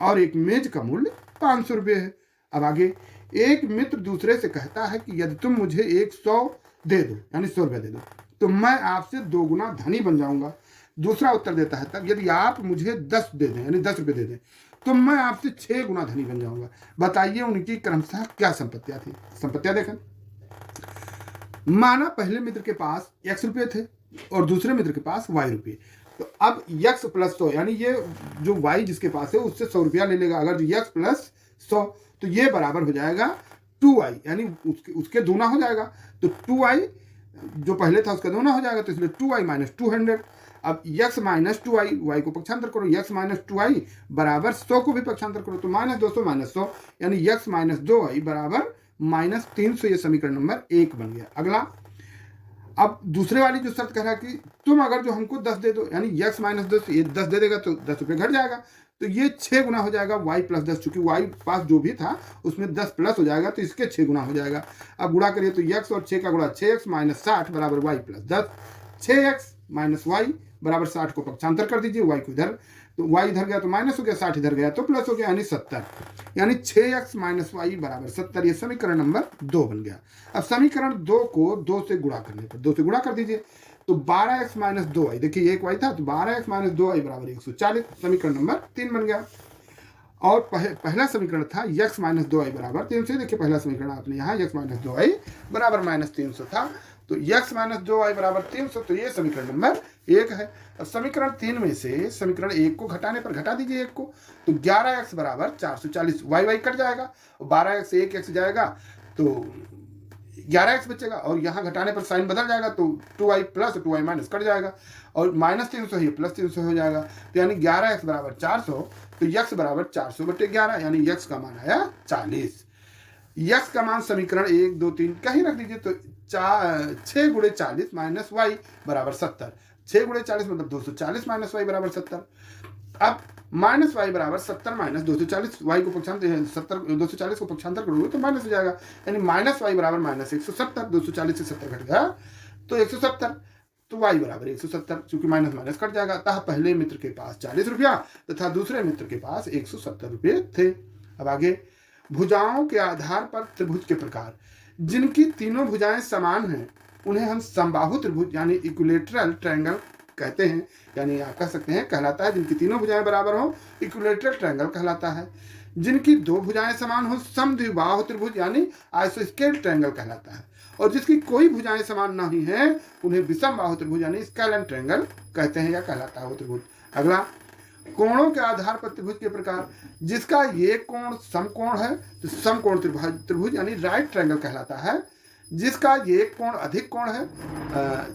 और एक मेज का मूल्य 500 रुपये है। अब आगे एक मित्र दूसरे से कहता है कि यदि तुम मुझे 100 दे दो यानी 100 रुपये दे दो तो मैं आपसे 2 गुना धनी बन जाऊंगा। दूसरा उत्तर देता है तब यदि आप मुझे 10 दे दें यानी 10 रुपये दे दें तो मैं आपसे 6 गुना धनी बन जाऊंगा। बताइए उनकी क्रमशः क्या संपत्तियां थी। संपत्तियां देखें, माना पहले मित्र के पास x रुपये थे और दूसरे मित्र के पास y रुपये, तो अब x प्लस 100 यानी ये जो y जिसके पास है उससे 100 रुपया ले लेगा। अगर x प्लस 100 तो ये बराबर हो जाएगा 2y यानी उसके दूना हो जाएगा तो 2y जो पहले था उसका दूना हो जाएगा तो इसलिए 2y माइनस 200। अब x माइनस 2y, y को पक्षांतर करो, x माइनस 2y बराबर 100 को भी पक्षांतर करो तो माइनस 200 माइनस 100 यानी x माइनस 2y बराबर माइनस 300, ये समीकरण नंबर 1 बन गया। अगला अब दूसरे वाली जो शर्त कह रहा है कि तुम अगर जो हमको 10 दे दो यानी x माइनस 10 ये 10 दे देगा तो 10 रुपये घट जाएगा तो ये 6 गुना हो जाएगा y प्लस 10, चूंकि y पास जो भी था उसमें 10 प्लस हो जाएगा तो इसके 6 गुना हो जाएगा। अब गुणा करिए तो x और 6 का गुणा 6x माइनस 60 बराबर y plus 10, 6x minus y बराबर 60 को पक्षांतर कर दीजिए, y को इधर तो y इधर गया तो माइनस हो गया, 60 इधर गया तो प्लस हो गया यानी 70, यानी 6x माइनस y बराबर 70, ये समीकरण नंबर 2 बन गया। अब समीकरण 2 को 2 से गुणा करने पर 2 से गुणा कर दीजिए तो 12x माइनस 2y, देखिए एक y था तो 12x माइनस 2y बराबर 140, समीकरण नंबर 3 बन गया। और पहला समीकरण था x माइनस 2y बराबर 300, देखिए पहला समीकरण आपने यहाँ x माइनस 2y बराबर माइनस 300 था तो x माइनस 2y बराबर 300, तो ये समीकरण नंबर 1 है। अब समीकरण 3 में से समीकरण 1 को घटाने पर घटा दीजिए 1 को तो 11x बराबर 440, y कट जाएगा और 12x से 1x जाएगा तो 11x बचेगा और यहाँ घटाने पर साइन बदल जाएगा तो 2y plus 2y minus cut जाएगा और माइनस 300 ही प्लस 300 हो जाएगा तो यानी 11x बराबर 400 तो x बराबर 400 बटे 11 यानी x का मान आया 40। x का मान समीकरण 1 2 3 कहीं रख दीजिए तो 6 गुणे 40 माइनस y बराबर 70, 6 गुणे 40 मतलब 240 माइनस y बराबर 70। अब माइनस y बराबर 70 माइनस 240, y को पक्षांतर 240 को पक्षांतर करोगे तो माइनस हो जाएगा यानी माइनस y बराबर माइनस 170, 240 से 70 घट गया तो 170 तो y बराबर 170, चूंकि माइनस माइनस कट जाएगा। अतः पहले मित्र के पास 40 रुपया तथा दूसरे मित्र के पास 170 रुपये थे। अब आगे भुजाओं के आधार पर त्रिभुज के प्रकार, जिनकी तीनों भुजाएं समान हैं उन्हें हम समबाहु त्रिभुज यानी इक्विलेटरल ट्रायंगल कहते हैं, यानी आप कह सकते हैं कहलाता है। जिनकी तीनों भुजाएं बराबर हो इक्विलेटरल ट्रायंगल कहलाता है। जिनकी दो भुजाएं समान हो समद्विबाहु त्रिभुज यानी आइसोस्केल ट्रायंगल कहलाता है। और जिसकी कोई भुजाएं समान नहीं है उन्हें विषम बाहु त्रिभुज यानी स्केलन ट्रायंगल कहते हैं या कहलाता है वो त्रिभुज। अगला, कोणों के आधार पर त्रिभुज के प्रकार। जिसका ये कोण समकोण है तो समकोण त्रिभुज यानी राइट ट्रायंगल कहलाता है। जिसका ये कोण अधिक कोण है,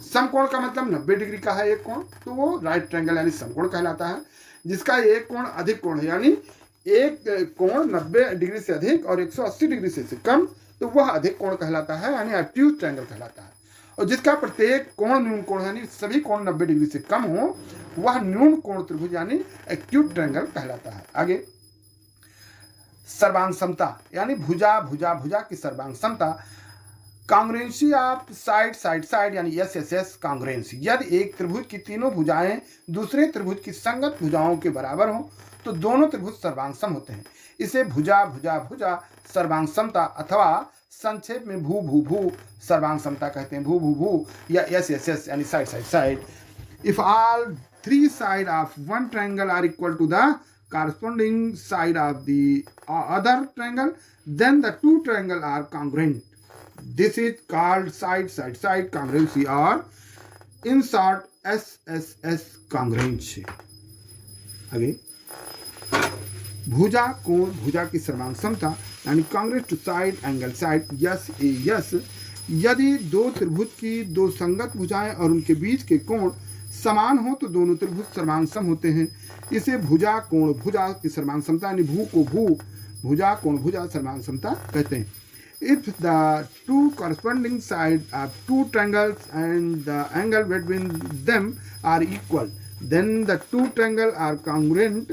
समकोण का मतलब 90 डिग्री का है एक कोण, तो वो राइट ट्रायंगल यानी समकोण कहलाता है। जिसका एक कोण अधिक कोण है यानी एक कोण 90 डिग्री से अधिक और 180 डिग्री से कम, तो वह अधिक कोण कहलाता है यानी एक्यूट ट्रायंगल कहलाता है। और जिसका प्रत्येक कोण न्यून कोण है यानी सभी कोण 90 डिग्री से कम हो वह न्यून कोण त्रिभुज यानी एक्यूट ट्रायंगल कहलाता है। आगे, सर्वांग समता यानी भुजा भुजा भुजा की सर्वांग समता। कांग्रेंसी ऑफ साइड साइड साइड यानी यस यस यस कांग्रेंसी। यदि एक त्रिभुज की तीनों भुजाएं दूसरे त्रिभुज की संगत भुजाओं के बराबर हो तो दोनों त्रिभुज सर्वांग सम होते हैं। इसे भुजा भुजा भुजा सर्वांग समता अथवा संक्षेप में भू भू भू सर्वांग समता कहते हैं। भू भू भू या यस यस यस यानी side side side. If all three side of one triangle are equal to the corresponding side of the other triangle, then the two triangles are congruent. This is called side side side congruency or in short SSS congruency. आगे, भुजा कोण भुजा की सर्वांग समता यानी congruent to side angle side yes A yes. यदि दो त्रिभुज की दो संगत भुजाएं और उनके बीच के कोण समान हो तो दोनों त्रिभुज सर्वांग सम होते हैं। इसे भुजा कोण भुजा की सर्वांग समता यानी भू को भू भुजा कोण भुजा सर्वांग समता कहते हैं। If the two corresponding sides of two triangles and the angle between them are equal, then the two triangles are congruent.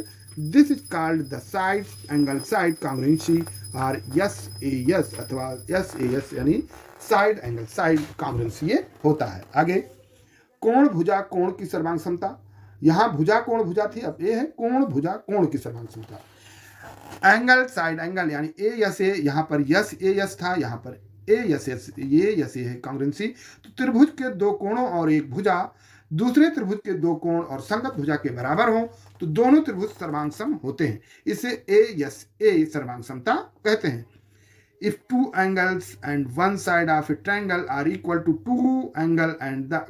This is called the side angle side congruency or SAS अथवा SAS यानी side angle side congruency ये होता है। आगे, कोण भुजा कोण की सर्वांग समता। यहाँ भुजा कोण भुजा थी, अब ये है कोण भुजा कोण की सर्वांग समता। एंगल साइड एंगल यानी ए यस ए, यहाँ पर यस ए यस था, यहाँ पर ए यस यस ये यस ए है कांग्रेंसी। तो त्रिभुज के दो कोणों और एक भुजा दूसरे त्रिभुज के दो कोण और संगत भुजा के बराबर हो तो दोनों त्रिभुज सर्वांग सम होते हैं। इसे ए यस ए सर्वांग समता कहते हैं। If two angles and one side of a triangle are equal to two angles and the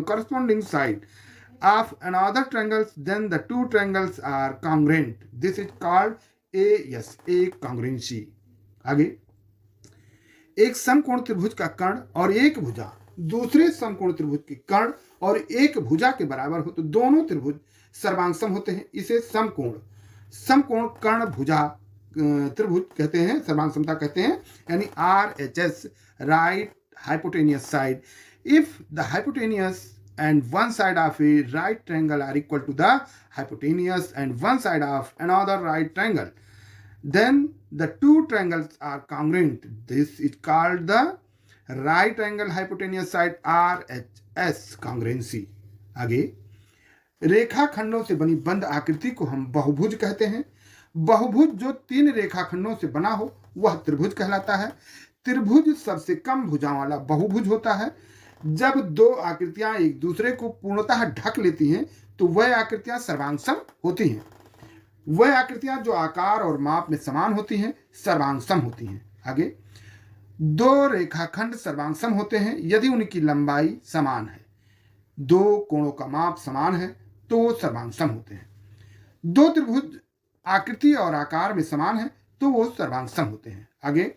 corresponding side of another triangle, then the two triangles are congruent. This is called ASA congruency. आगे, एक समकोण त्रिभुज का कर्ण और एक भुजा दूसरे समकोण त्रिभुज के कर्ण और एक भुजा के बराबर हो तो दोनों त्रिभुज सर्वांग सम होते हैं। इसे समकोण कर्ण भुजा त्रिभुज कहते हैं, सर्वांग समता कहते हैं यानी RHS right hypotenuse side. If the hypotenuse and one side of a right triangle are equal to the hypotenuse and one side of another right triangle, then the two triangles are congruent. This is called the right angle hypotenuse side RHS congruency. आगे, रेखाखंडों से बनी बंद आकृति को हम बहुभुज कहते हैं। बहुभुज जो तीन रेखाखंडों से बना हो वह त्रिभुज कहलाता है। त्रिभुज सबसे कम भुजाओं वाला बहुभुज होता है। जब दो आकृतियां एक दूसरे को पूर्णतः ढक लेती हैं तो वह आकृतियां सर्वांग सम होती हैं। वह आकृतियां जो आकार और माप में समान होती हैं सर्वांग सम होती हैं। आगे, दो रेखाखंड सर्वांग सम होते हैं यदि उनकी लंबाई समान है, दो कोणों का माप समान है तो वो सर्वांग सम होते हैं। दो त्रिभुज आकृति और आकार में समान है तो वो सर्वांग सम होते हैं। आगे,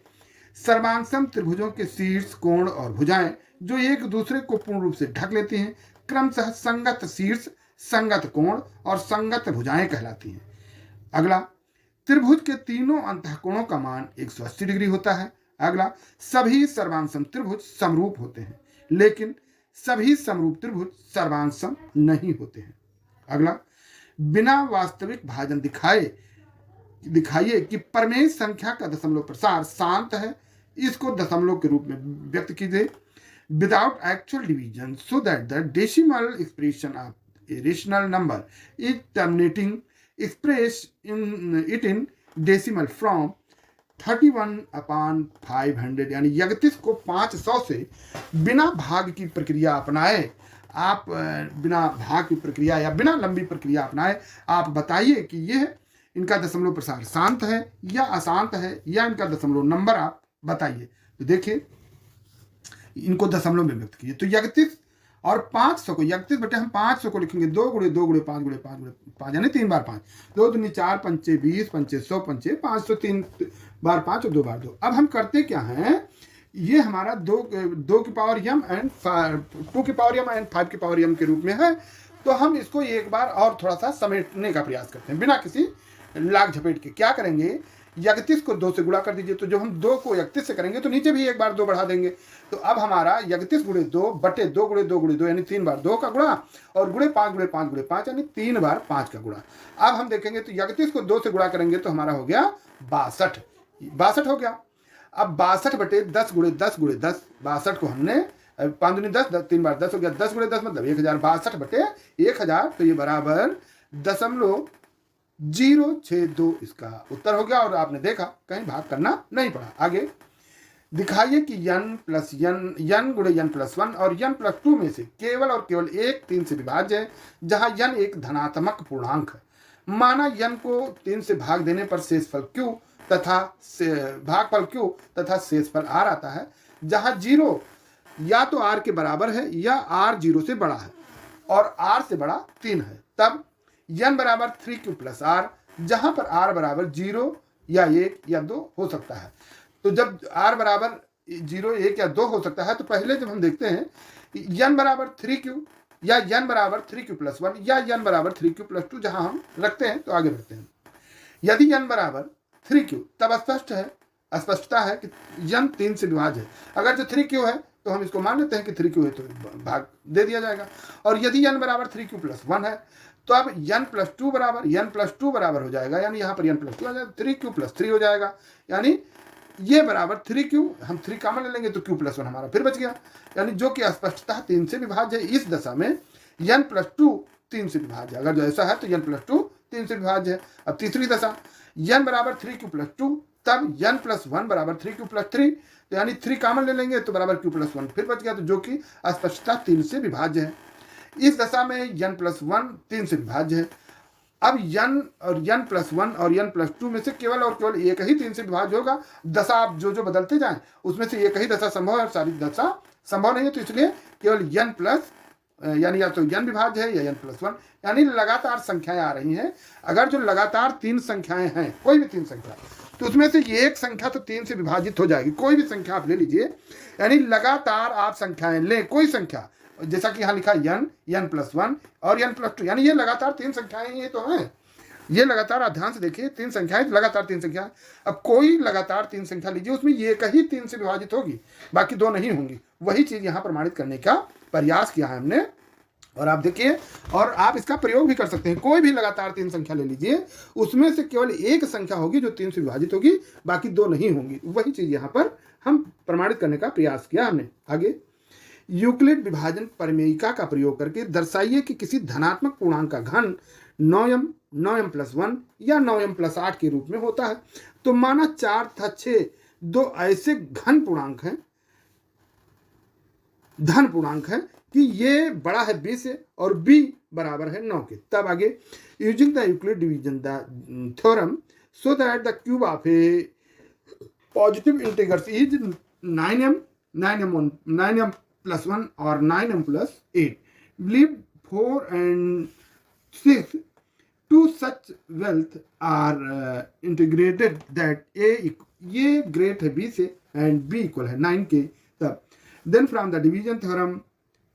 सर्वांग सम त्रिभुजों के शीर्ष कोण और भुजाएं जो एक दूसरे को पूर्ण रूप से ढक लेती हैं क्रमशः संगत शीर्ष, संगत कोण और संगत भुजाएं कहलाती हैं। अगला, त्रिभुज के तीनों अंतःकोणों का मान 180 डिग्री होता है। अगला, सभी सर्वांग सम त्रिभुज समरूप होते हैं लेकिन सभी समरूप त्रिभुज सर्वांग सम नहीं होते हैं। अगला, बिना वास्तविक भाजन दिखाइए कि प्रमेय संख्या का दशमलव प्रसार शांत है, इसको दशमलव के रूप में व्यक्त कीजिए without actual division so that the decimal expression of a rational number is terminating express in decimal from 31/500 यानी 31 को 500 से बिना भाग की प्रक्रिया अपनाए आप बिना भाग की प्रक्रिया या बिना लंबी प्रक्रिया अपनाए आप बताइए कि यह इनका दशमलव प्रसार शांत है या अशांत है, या इनका दशमलव नंबर आप बताइए। तो देखिए इनको दशमलव में व्यक्त कीजिए। तो 31 और 500 को 31 बटे हम 500 को लिखेंगे 2 गुणे 2 गुणे 5 गुणे 5 गुणे 5 यानी 3 बार 5, 2 दूनी 4, 5 20, 5 100, 5 500, 3 बार 5 और 2 बार 2। अब हम करते क्या हैं, ये हमारा 2 की पावर m एंड 2 की पावर m एंड 5 की पावर m के रूप में है। तो हम इसको एक बार और थोड़ा सा समेटने का प्रयास करते हैं बिना किसी लाग झपेट के। क्या करेंगे, 31 को 2 से गुणा कर दीजिए। तो जब हम 2 को 31 से करेंगे तो नीचे भी एक बार 2 बढ़ा देंगे। तो अब हमारा 31 गुणे 2 बटे 2 गुणे 2 गुणे 2 यानी 3 बार 2 का गुणा, और गुणे 5 गुणे 5 गुणे 5 यानी 3 बार 5 का गुणा। अब हम देखेंगे तो 31 को 2 से गुणा करेंगे तो हमारा हो गया 62 हो गया। अब 62 बटे 10 गुणे 10 गुणे 10, 62 को हमने 5 दूनी 10, 3 बार 10 हो गया, 10 गुणे 10 मतलब 1000, 62 बटे 1000, तो ये बराबर 0.062 इसका उत्तर हो गया। और आपने देखा कहीं भाग करना नहीं पड़ा। आगे दिखाइए कि n प्लस n गुणे n प्लस 1 और n प्लस 2 में से केवल और केवल एक 3 से विभाज्य है, जहां n एक धनात्मक पूर्णांक है। माना n को 3 से भाग देने पर शेषफल q तथा भागफल q तथा शेषफल r आता है, जहां 0 या तो r के बराबर है या r 0 से बड़ा है और r से बड़ा 3 है। तब n बराबर 3q प्लस r, जहां पर r बराबर 0 या 1 या 2 हो सकता है। तो जब r बराबर 0, 1 या 2 हो सकता है, तो पहले जब हम देखते हैं n बराबर 3q या n बराबर 3q प्लस 1 या n बराबर 3q प्लस 2 जहां हम रखते हैं, तो आगे बढ़ते हैं। यदि n बराबर 3q, तब स्पष्टता है कि n 3 से विभाज्य है। अगर जो 3q है तो हम इसको मान लेते हैं कि 3q है, तो भाग दे दिया जाएगा। और यदि n बराबर 3q प्लस 1 है तो अब n प्लस 2 बराबर हो जाएगा, यानी यहाँ पर n प्लस 2 आ जाएगा, 3q प्लस 3 हो जाएगा, यानी ये बराबर 3q, हम 3 कॉमन ले लेंगे तो q प्लस 1 हमारा फिर बच गया, यानी जो कि स्पष्टता 3 से विभाज्य है। इस दशा में n प्लस 2 3 से विभाज्य है। अगर जो ऐसा है तो n प्लस 2 3 से विभाज्य है। अब तीसरी दशा n बराबर 3q प्लस 2, तब n प्लस 1 बराबर 3q प्लस 3, तो यानी 3 कॉमन ले लेंगे तो बराबर q प्लस 1 फिर बच गया, तो जो कि स्पष्टता 3 से विभाज्य है। इस दशा में n प्लस 1 3 से विभाज्य है। अब n और n प्लस 1 और n प्लस 2 में से केवल और केवल एक ही 3 से विभाज्य होगा। दशा आप जो बदलते जाएं उसमें से एक ही दशा संभव है और सारी दशा संभव नहीं है, तो इसलिए केवल n प्लस यानी या तो n विभाज्य है या n प्लस 1, यानी लगातार संख्याएं आ रही हैं। अगर जो लगातार 3 संख्याएं हैं, कोई भी 3 संख्या, तो उसमें से एक संख्या तो 3 से विभाजित हो जाएगी। कोई भी संख्या आप ले लीजिए, यानी लगातार आप संख्याएं लें, कोई संख्या, जैसा कि यहाँ लिखा n प्लस 1 और n प्लस 2, यानी ये लगातार 3 संख्याएं ये तो हैं। ये लगातार आप ध्यान से देखिए 3 संख्याएं, लगातार 3 संख्या। अब कोई लगातार 3 संख्या लीजिए, उसमें एक ही 3 से विभाजित होगी, बाकी 2 नहीं होंगी। वही चीज यहाँ प्रमाणित करने का प्रयास किया है हमने। और आप देखिए, और आप इसका प्रयोग भी कर सकते हैं। कोई भी लगातार 3 संख्या ले लीजिए, उसमें से केवल एक संख्या होगी जो 3 से विभाजित होगी, बाकी 2 नहीं होंगी। वही चीज यहाँ पर हम प्रमाणित करने का प्रयास किया हमने। आगे यूक्लिड विभाजन प्रमेयिका का प्रयोग करके दर्शाइए कि किसी धनात्मक पूर्णांक का घन 9m प्लस 1 या 9m प्लस 8 के रूप में होता है। तो माना 4 तथा 6 दो ऐसे घन पूर्णांक हैं, धन पूर्णांक है कि ये बड़ा है b से और b बराबर है 9 के। तब आगे using the Euclid division the theorem so that the cube of A positive integrals is 9m plus 1 और 9m plus 8, believe 4 and 6 to such wealth are integrated that ये ग्रेट है b से and b इक्वल है 9 के। तब then from the division theorem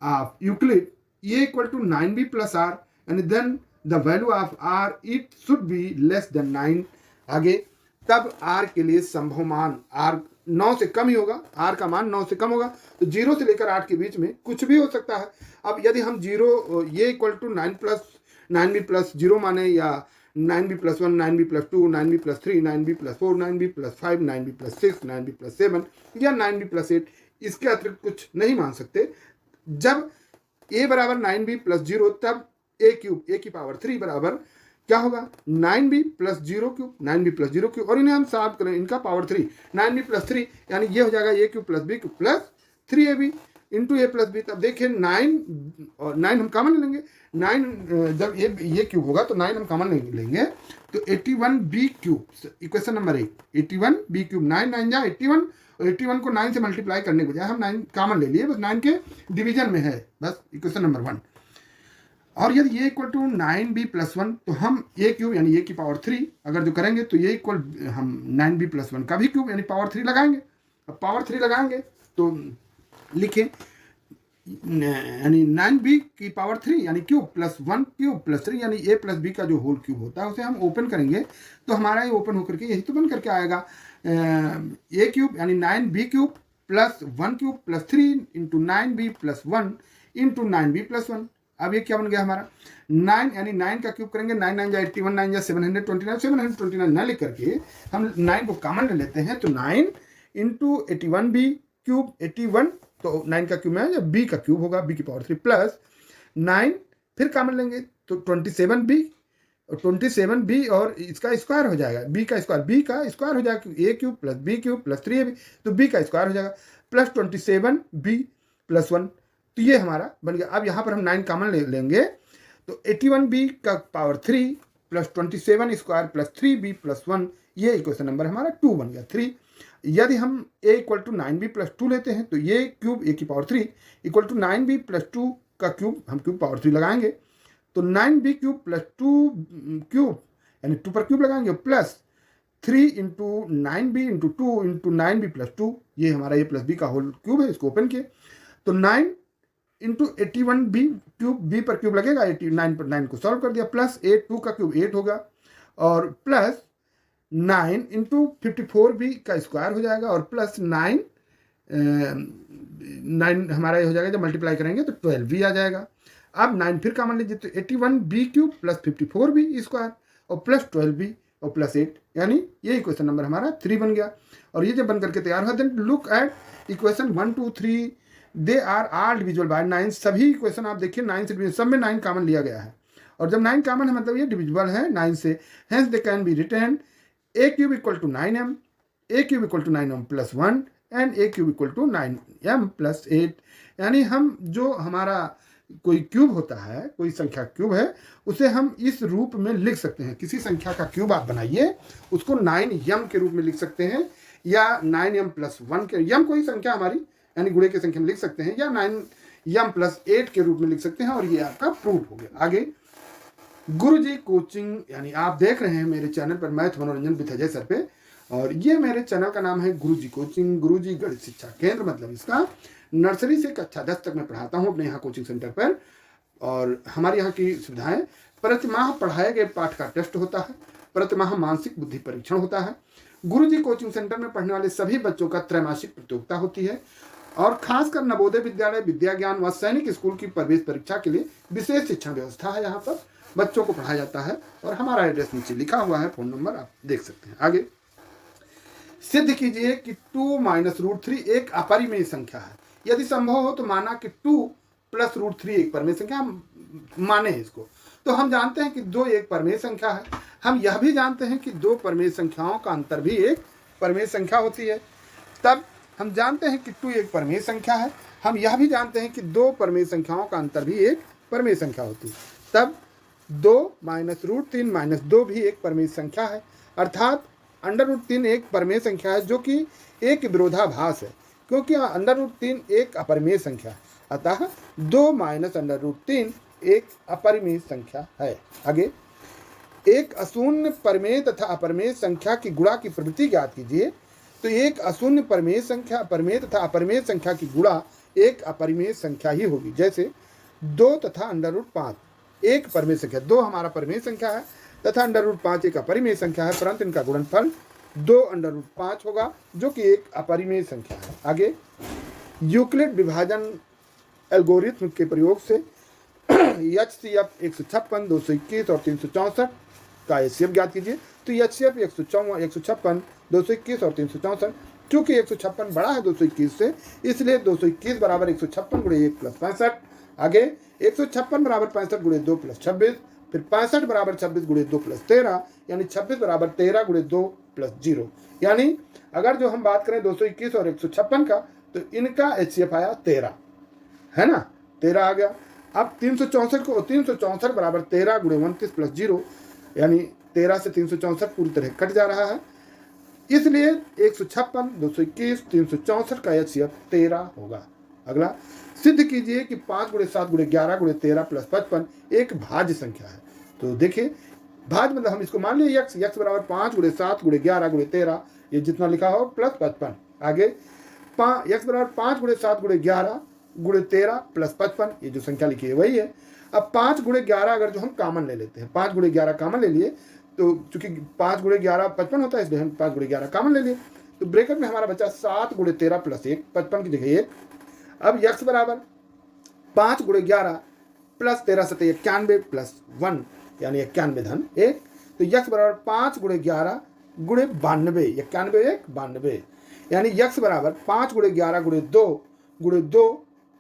of Euclid a equal to 9b plus r, and then the value of r it should be less than 9। आगे तब r के लिए संभव मान r 9 से कम ही होगा, r का मान 9 से कम होगा, तो 0 से लेकर 8 के बीच में कुछ भी हो सकता है। अब यदि हम 0 ये इक्वल टू 9b प्लस 0 माने, या 9b plus 1, 9b plus 2, 9b plus 3, 9b plus 4, 9b plus 5, 9b plus 6, 9b plus 7 या 9b प्लस 8, इसके अतिरिक्त कुछ नहीं मान सकते। जब a बराबर 9b प्लस 0, तब a क्यूब, a की पावर 3 बराबर क्या होगा 9b plus 0 cube, 9b plus 0 cube, और इन्हें हम साफ करें, इनका पावर 3, 9b प्लस 3, यानी ये हो जाएगा a cube plus b cube plus 3ab। Into a plus b. तब देखिए 9 और 9 हम कॉमन ले लेंगे। 9 जब ये क्यूब होगा तो 9 हम कॉमन लेंगे तो 81b cube equation number 1 81b cube 9 9 जा 81 और 81 को 9 से मल्टीप्लाई करने के बजाय हम 9 कॉमन ले लिए, बस 9 के डिवीजन में है, बस इक्वेशन नंबर 1। और यदि ये इक्वल टू 9b प्लस 1 तो हम ए क्यूब यानी ए की पावर 3 अगर जो करेंगे तो ये इक्वल हम 9b प्लस 1 का भी क्यूब यानी पावर 3 लगाएंगे। अब पावर 3 लगाएंगे तो लिखें यानी 9b की पावर 3 यानी क्यूब प्लस 1 क्यूब प्लस 3 यानी a प्लस b का जो होल क्यूब होता है उसे हम ओपन करेंगे तो हमारा ये ओपन होकर के यही तो बन करके आएगा a क्यूब यानी 9b cube plus 1 cube plus 3 into 9b plus 1 into 9b plus 1। अब ये क्या बन गया हमारा 9 यानी 9 का क्यूब करेंगे 9 9 जा 81 9 जा 729 न लिख करके हम 9 को कॉमन ले लेते हैं तो 9 इंटू 81b क्यूब 81 तो 9 का क्यूब में बी का क्यूब होगा b की पावर 3 प्लस 9 फिर कॉमन लेंगे तो 27b और 27b और इसका स्क्वायर हो जाएगा b का स्क्वायर हो जाएगा a cube plus b cube plus 3ab तो b का स्क्वायर हो जाएगा प्लस 27b प्लस 1 तो ये हमारा बन गया। अब यहाँ पर हम 9 कॉमन ले लेंगे तो 81b का power 3 plus 27 square plus 3b plus 1 ये इक्वेशन नंबर हमारा 2 बन गया 3। यदि हम a equal to 9b plus 2 लेते हैं तो ये क्यूब a की power 3 equal to 9b plus 2 का क्यूब हम क्यूब पावर 3 लगाएंगे तो 9b क्यूब प्लस 2 क्यूब यानी 2 पर क्यूब लगाएंगे plus 3 into 9b into 2 into 9b plus 2 ये हमारा a प्लस b का होल क्यूब है, इसको ओपन किए तो 9 इंटू 81b क्यूब b पर क्यूब लगेगा 89 पर 9 को सॉल्व कर दिया प्लस 8 2 का क्यूब 8 होगा और प्लस 9 इंटू 54b का स्क्वायर हो जाएगा और प्लस 9 हमारा ये हो जाएगा जब मल्टीप्लाई करेंगे तो 12b आ जाएगा। अब 9 फिर कॉमन लीजिए तो 81b cube plus 54b square और प्लस 12b और प्लस 8 यानी ये इक्वेशन नंबर हमारा 3 बन गया। और ये जब बन करके तैयार हुआ then look at equation 1 2 3 they are all divisible by 9। सभी इक्वेशन आप देखिए 9 से डिविजन सब में 9 कॉमन लिया गया है और जब 9 कॉमन है मतलब ये डिविजिबल है 9 से, hence they can be written a cube equal to 9m a cube equal to 9m plus 1 and a cube equal to 9m plus 8। यानी हम जो हमारा कोई क्यूब होता है कोई संख्या क्यूब है उसे हम इस रूप में लिख सकते हैं। किसी संख्या का क्यूब आप बनाइए उसको 9m के रूप में लिख सकते हैं या 9m प्लस 1 के m कोई संख्या हमारी यानी गुणे की संख्या में लिख सकते हैं या 9m प्लस 8 के रूप में लिख सकते हैं और ये आपका प्रूफ हो गया। आगे गुरुजी कोचिंग यानी आप देख रहे हैं मेरे चैनल पर मैथ मनोरंजन विद अजय सर पे और ये मेरे चैनल का नाम है गुरुजी कोचिंग, गुरुजी गणित शिक्षा केंद्र मतलब इसका नर्सरी से कक्षा 10 तक मैं पढ़ाता हूँ अपने यहाँ कोचिंग सेंटर पर। और हमारे यहाँ की सुविधाएं प्रतिमाह पढ़ाए गए पाठ का टेस्ट होता है, प्रतिमाह मानसिक बुद्धि परीक्षण होता है। गुरुजी कोचिंग सेंटर में पढ़ने वाले सभी बच्चों का त्रैमासिक प्रतियोगिता होती है और खासकर नवोदय विद्यालय, विद्या ज्ञान व सैनिक स्कूल की प्रवेश परीक्षा के लिए विशेष शिक्षण व्यवस्था है। यहाँ पर बच्चों को पढ़ाया जाता है और हमारा एड्रेस नीचे लिखा हुआ है, फोन नंबर आप देख सकते हैं। आगे सिद्ध कीजिए कि 2 माइनस रूट 3 एक अपरिमेय संख्या है। यदि संभव हो तो माना कि 2 प्लस रूट 3 एक परिमेय संख्या, हम माने इसको तो हम जानते हैं कि 2 एक परिमेय संख्या है। हम यह भी जानते हैं कि 2 परिमेय संख्याओं का अंतर भी एक परिमेय संख्या होती है। तब हम जानते हैं कि 2 एक परिमेय संख्या है। हम यह भी जानते हैं कि 2 परिमेय संख्याओं का अंतर भी एक परिमेय संख्या होती है। तब 2 माइनस रूट 3 माइनस 2 भी एक परिमेय संख्या है, अर्थात अंडर रूट 3 एक परिमेय संख्या है जो कि एक विरोधाभास है क्योंकि अंडर रूट 3 एक अपरिमेय संख्या है। अतः 2 माइनस अंडर रूट 3 एक अपरिमेय संख्या है। आगे एक अशून्य परिमेय तथा अपरिमेय संख्या की गुणा की प्रवृत्ति ज्ञात कीजिए। तो एक अशून्य परिमेय संख्या परिमेय तथा अपरिमेय संख्या की गुणा एक अपरिमेय संख्या ही होगी। जैसे 2 तथा अंडर रूट 5 एक परिमेय संख्या, 2 हमारा परिमेय संख्या है तथा अंडर रूट 5 एक अपरिमेय संख्या है, परंतु इनका गुणनफल 2 अंडर रूट 5 होगा जो कि एक अपरिमेय संख्या है। आगे यूक्लिड विभाजन एल्गोरिथ्म के प्रयोग से HCF 156, 221 और 364 का HCF ज्ञात कीजिए। तो HCF 156, 221 और 364, चूंकि 156 बड़ा है 221 से इसलिए 221 बराबर 156 गुणे 1 प्लस 65। आगे 156 बराबर 65 गुणे 2 प्लस 26, फिर 65 बराबर 26 गुणे 2 प्लस 13 यानी 26 बराबर 13 गुणे 2 प्लस 0। यानी अगर जो हम बात करें 221 और 156 का तो इनका HCF आया 13। है ना, 13 आ गया। अब 364 को 364 बराबर 13 गुणे 29 प्लस 0, यानी 13 से 364 पूरी तरह कट जा रहा है, इसलिए 156, 221, 364 का HCF 13 होगा। अगला, सिद्ध कीजिए कि 5 गुणे 7 गुणे 11 गुणे 13 प्लस 55 एक भाज्य संख्या है। तो देखिए, भाज्य मतलब हम इसको मान लिए x बराबर 5 गुणे 7 गुणे 11 गुणे 13, ये जितना लिखा हो प्लस 55। आगे x बराबर 5 गुणे 7 गुणे 11 गुणे 13 प्लस 55, ये जो संख्या लिखी है वही है। अब 5 गुणे 11 अगर जो हम कॉमन ले लेते हैं, 5 गुणे 11 कॉमन ले लिए, तो चूंकि 5 गुणे 11 55 होता है, इसलिए हम 5 गुणे 11 कॉमन ले लिए, तो ब्रैकेट में हमारा बचा 7 गुणे 13 प्लस 1, 55 की जगह 1। अब x बराबर 5 गुणे 11 प्लस 13 7 91 प्लस 1, यानी 91 धन 1, तो x बराबर 5 गुणे 11 गुणे 92, 91 1 92, यानी x बराबर 5 गुणे 11 गुणे 2 गुणे 2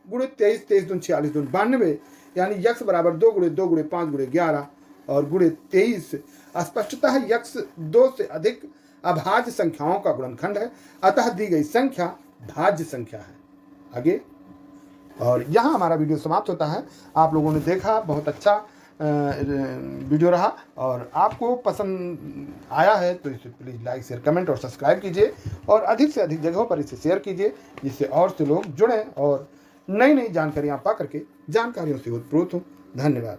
गुणे 23, 23 दूनी 46 दूनी 92, यानी x बराबर 2 गुणे 2 गुणे 5 गुणे 11 और गुणे 23। स्पष्टतः x 2 से अधिक अभाज्य संख्याओं का गुणनखंड है, अतः दी गई संख्या भाज्य संख्या है। आगे, और यहाँ हमारा वीडियो समाप्त होता है। आप लोगों ने देखा, बहुत अच्छा वीडियो रहा, और आपको पसंद आया है तो इसे प्लीज़ लाइक शेयर कमेंट और सब्सक्राइब कीजिए, और अधिक से अधिक जगहों पर इसे शेयर कीजिए, जिससे और से लोग जुड़ें और नई नई जानकारियाँ पा करके जानकारियों से उत्प्रोत हों। धन्यवाद।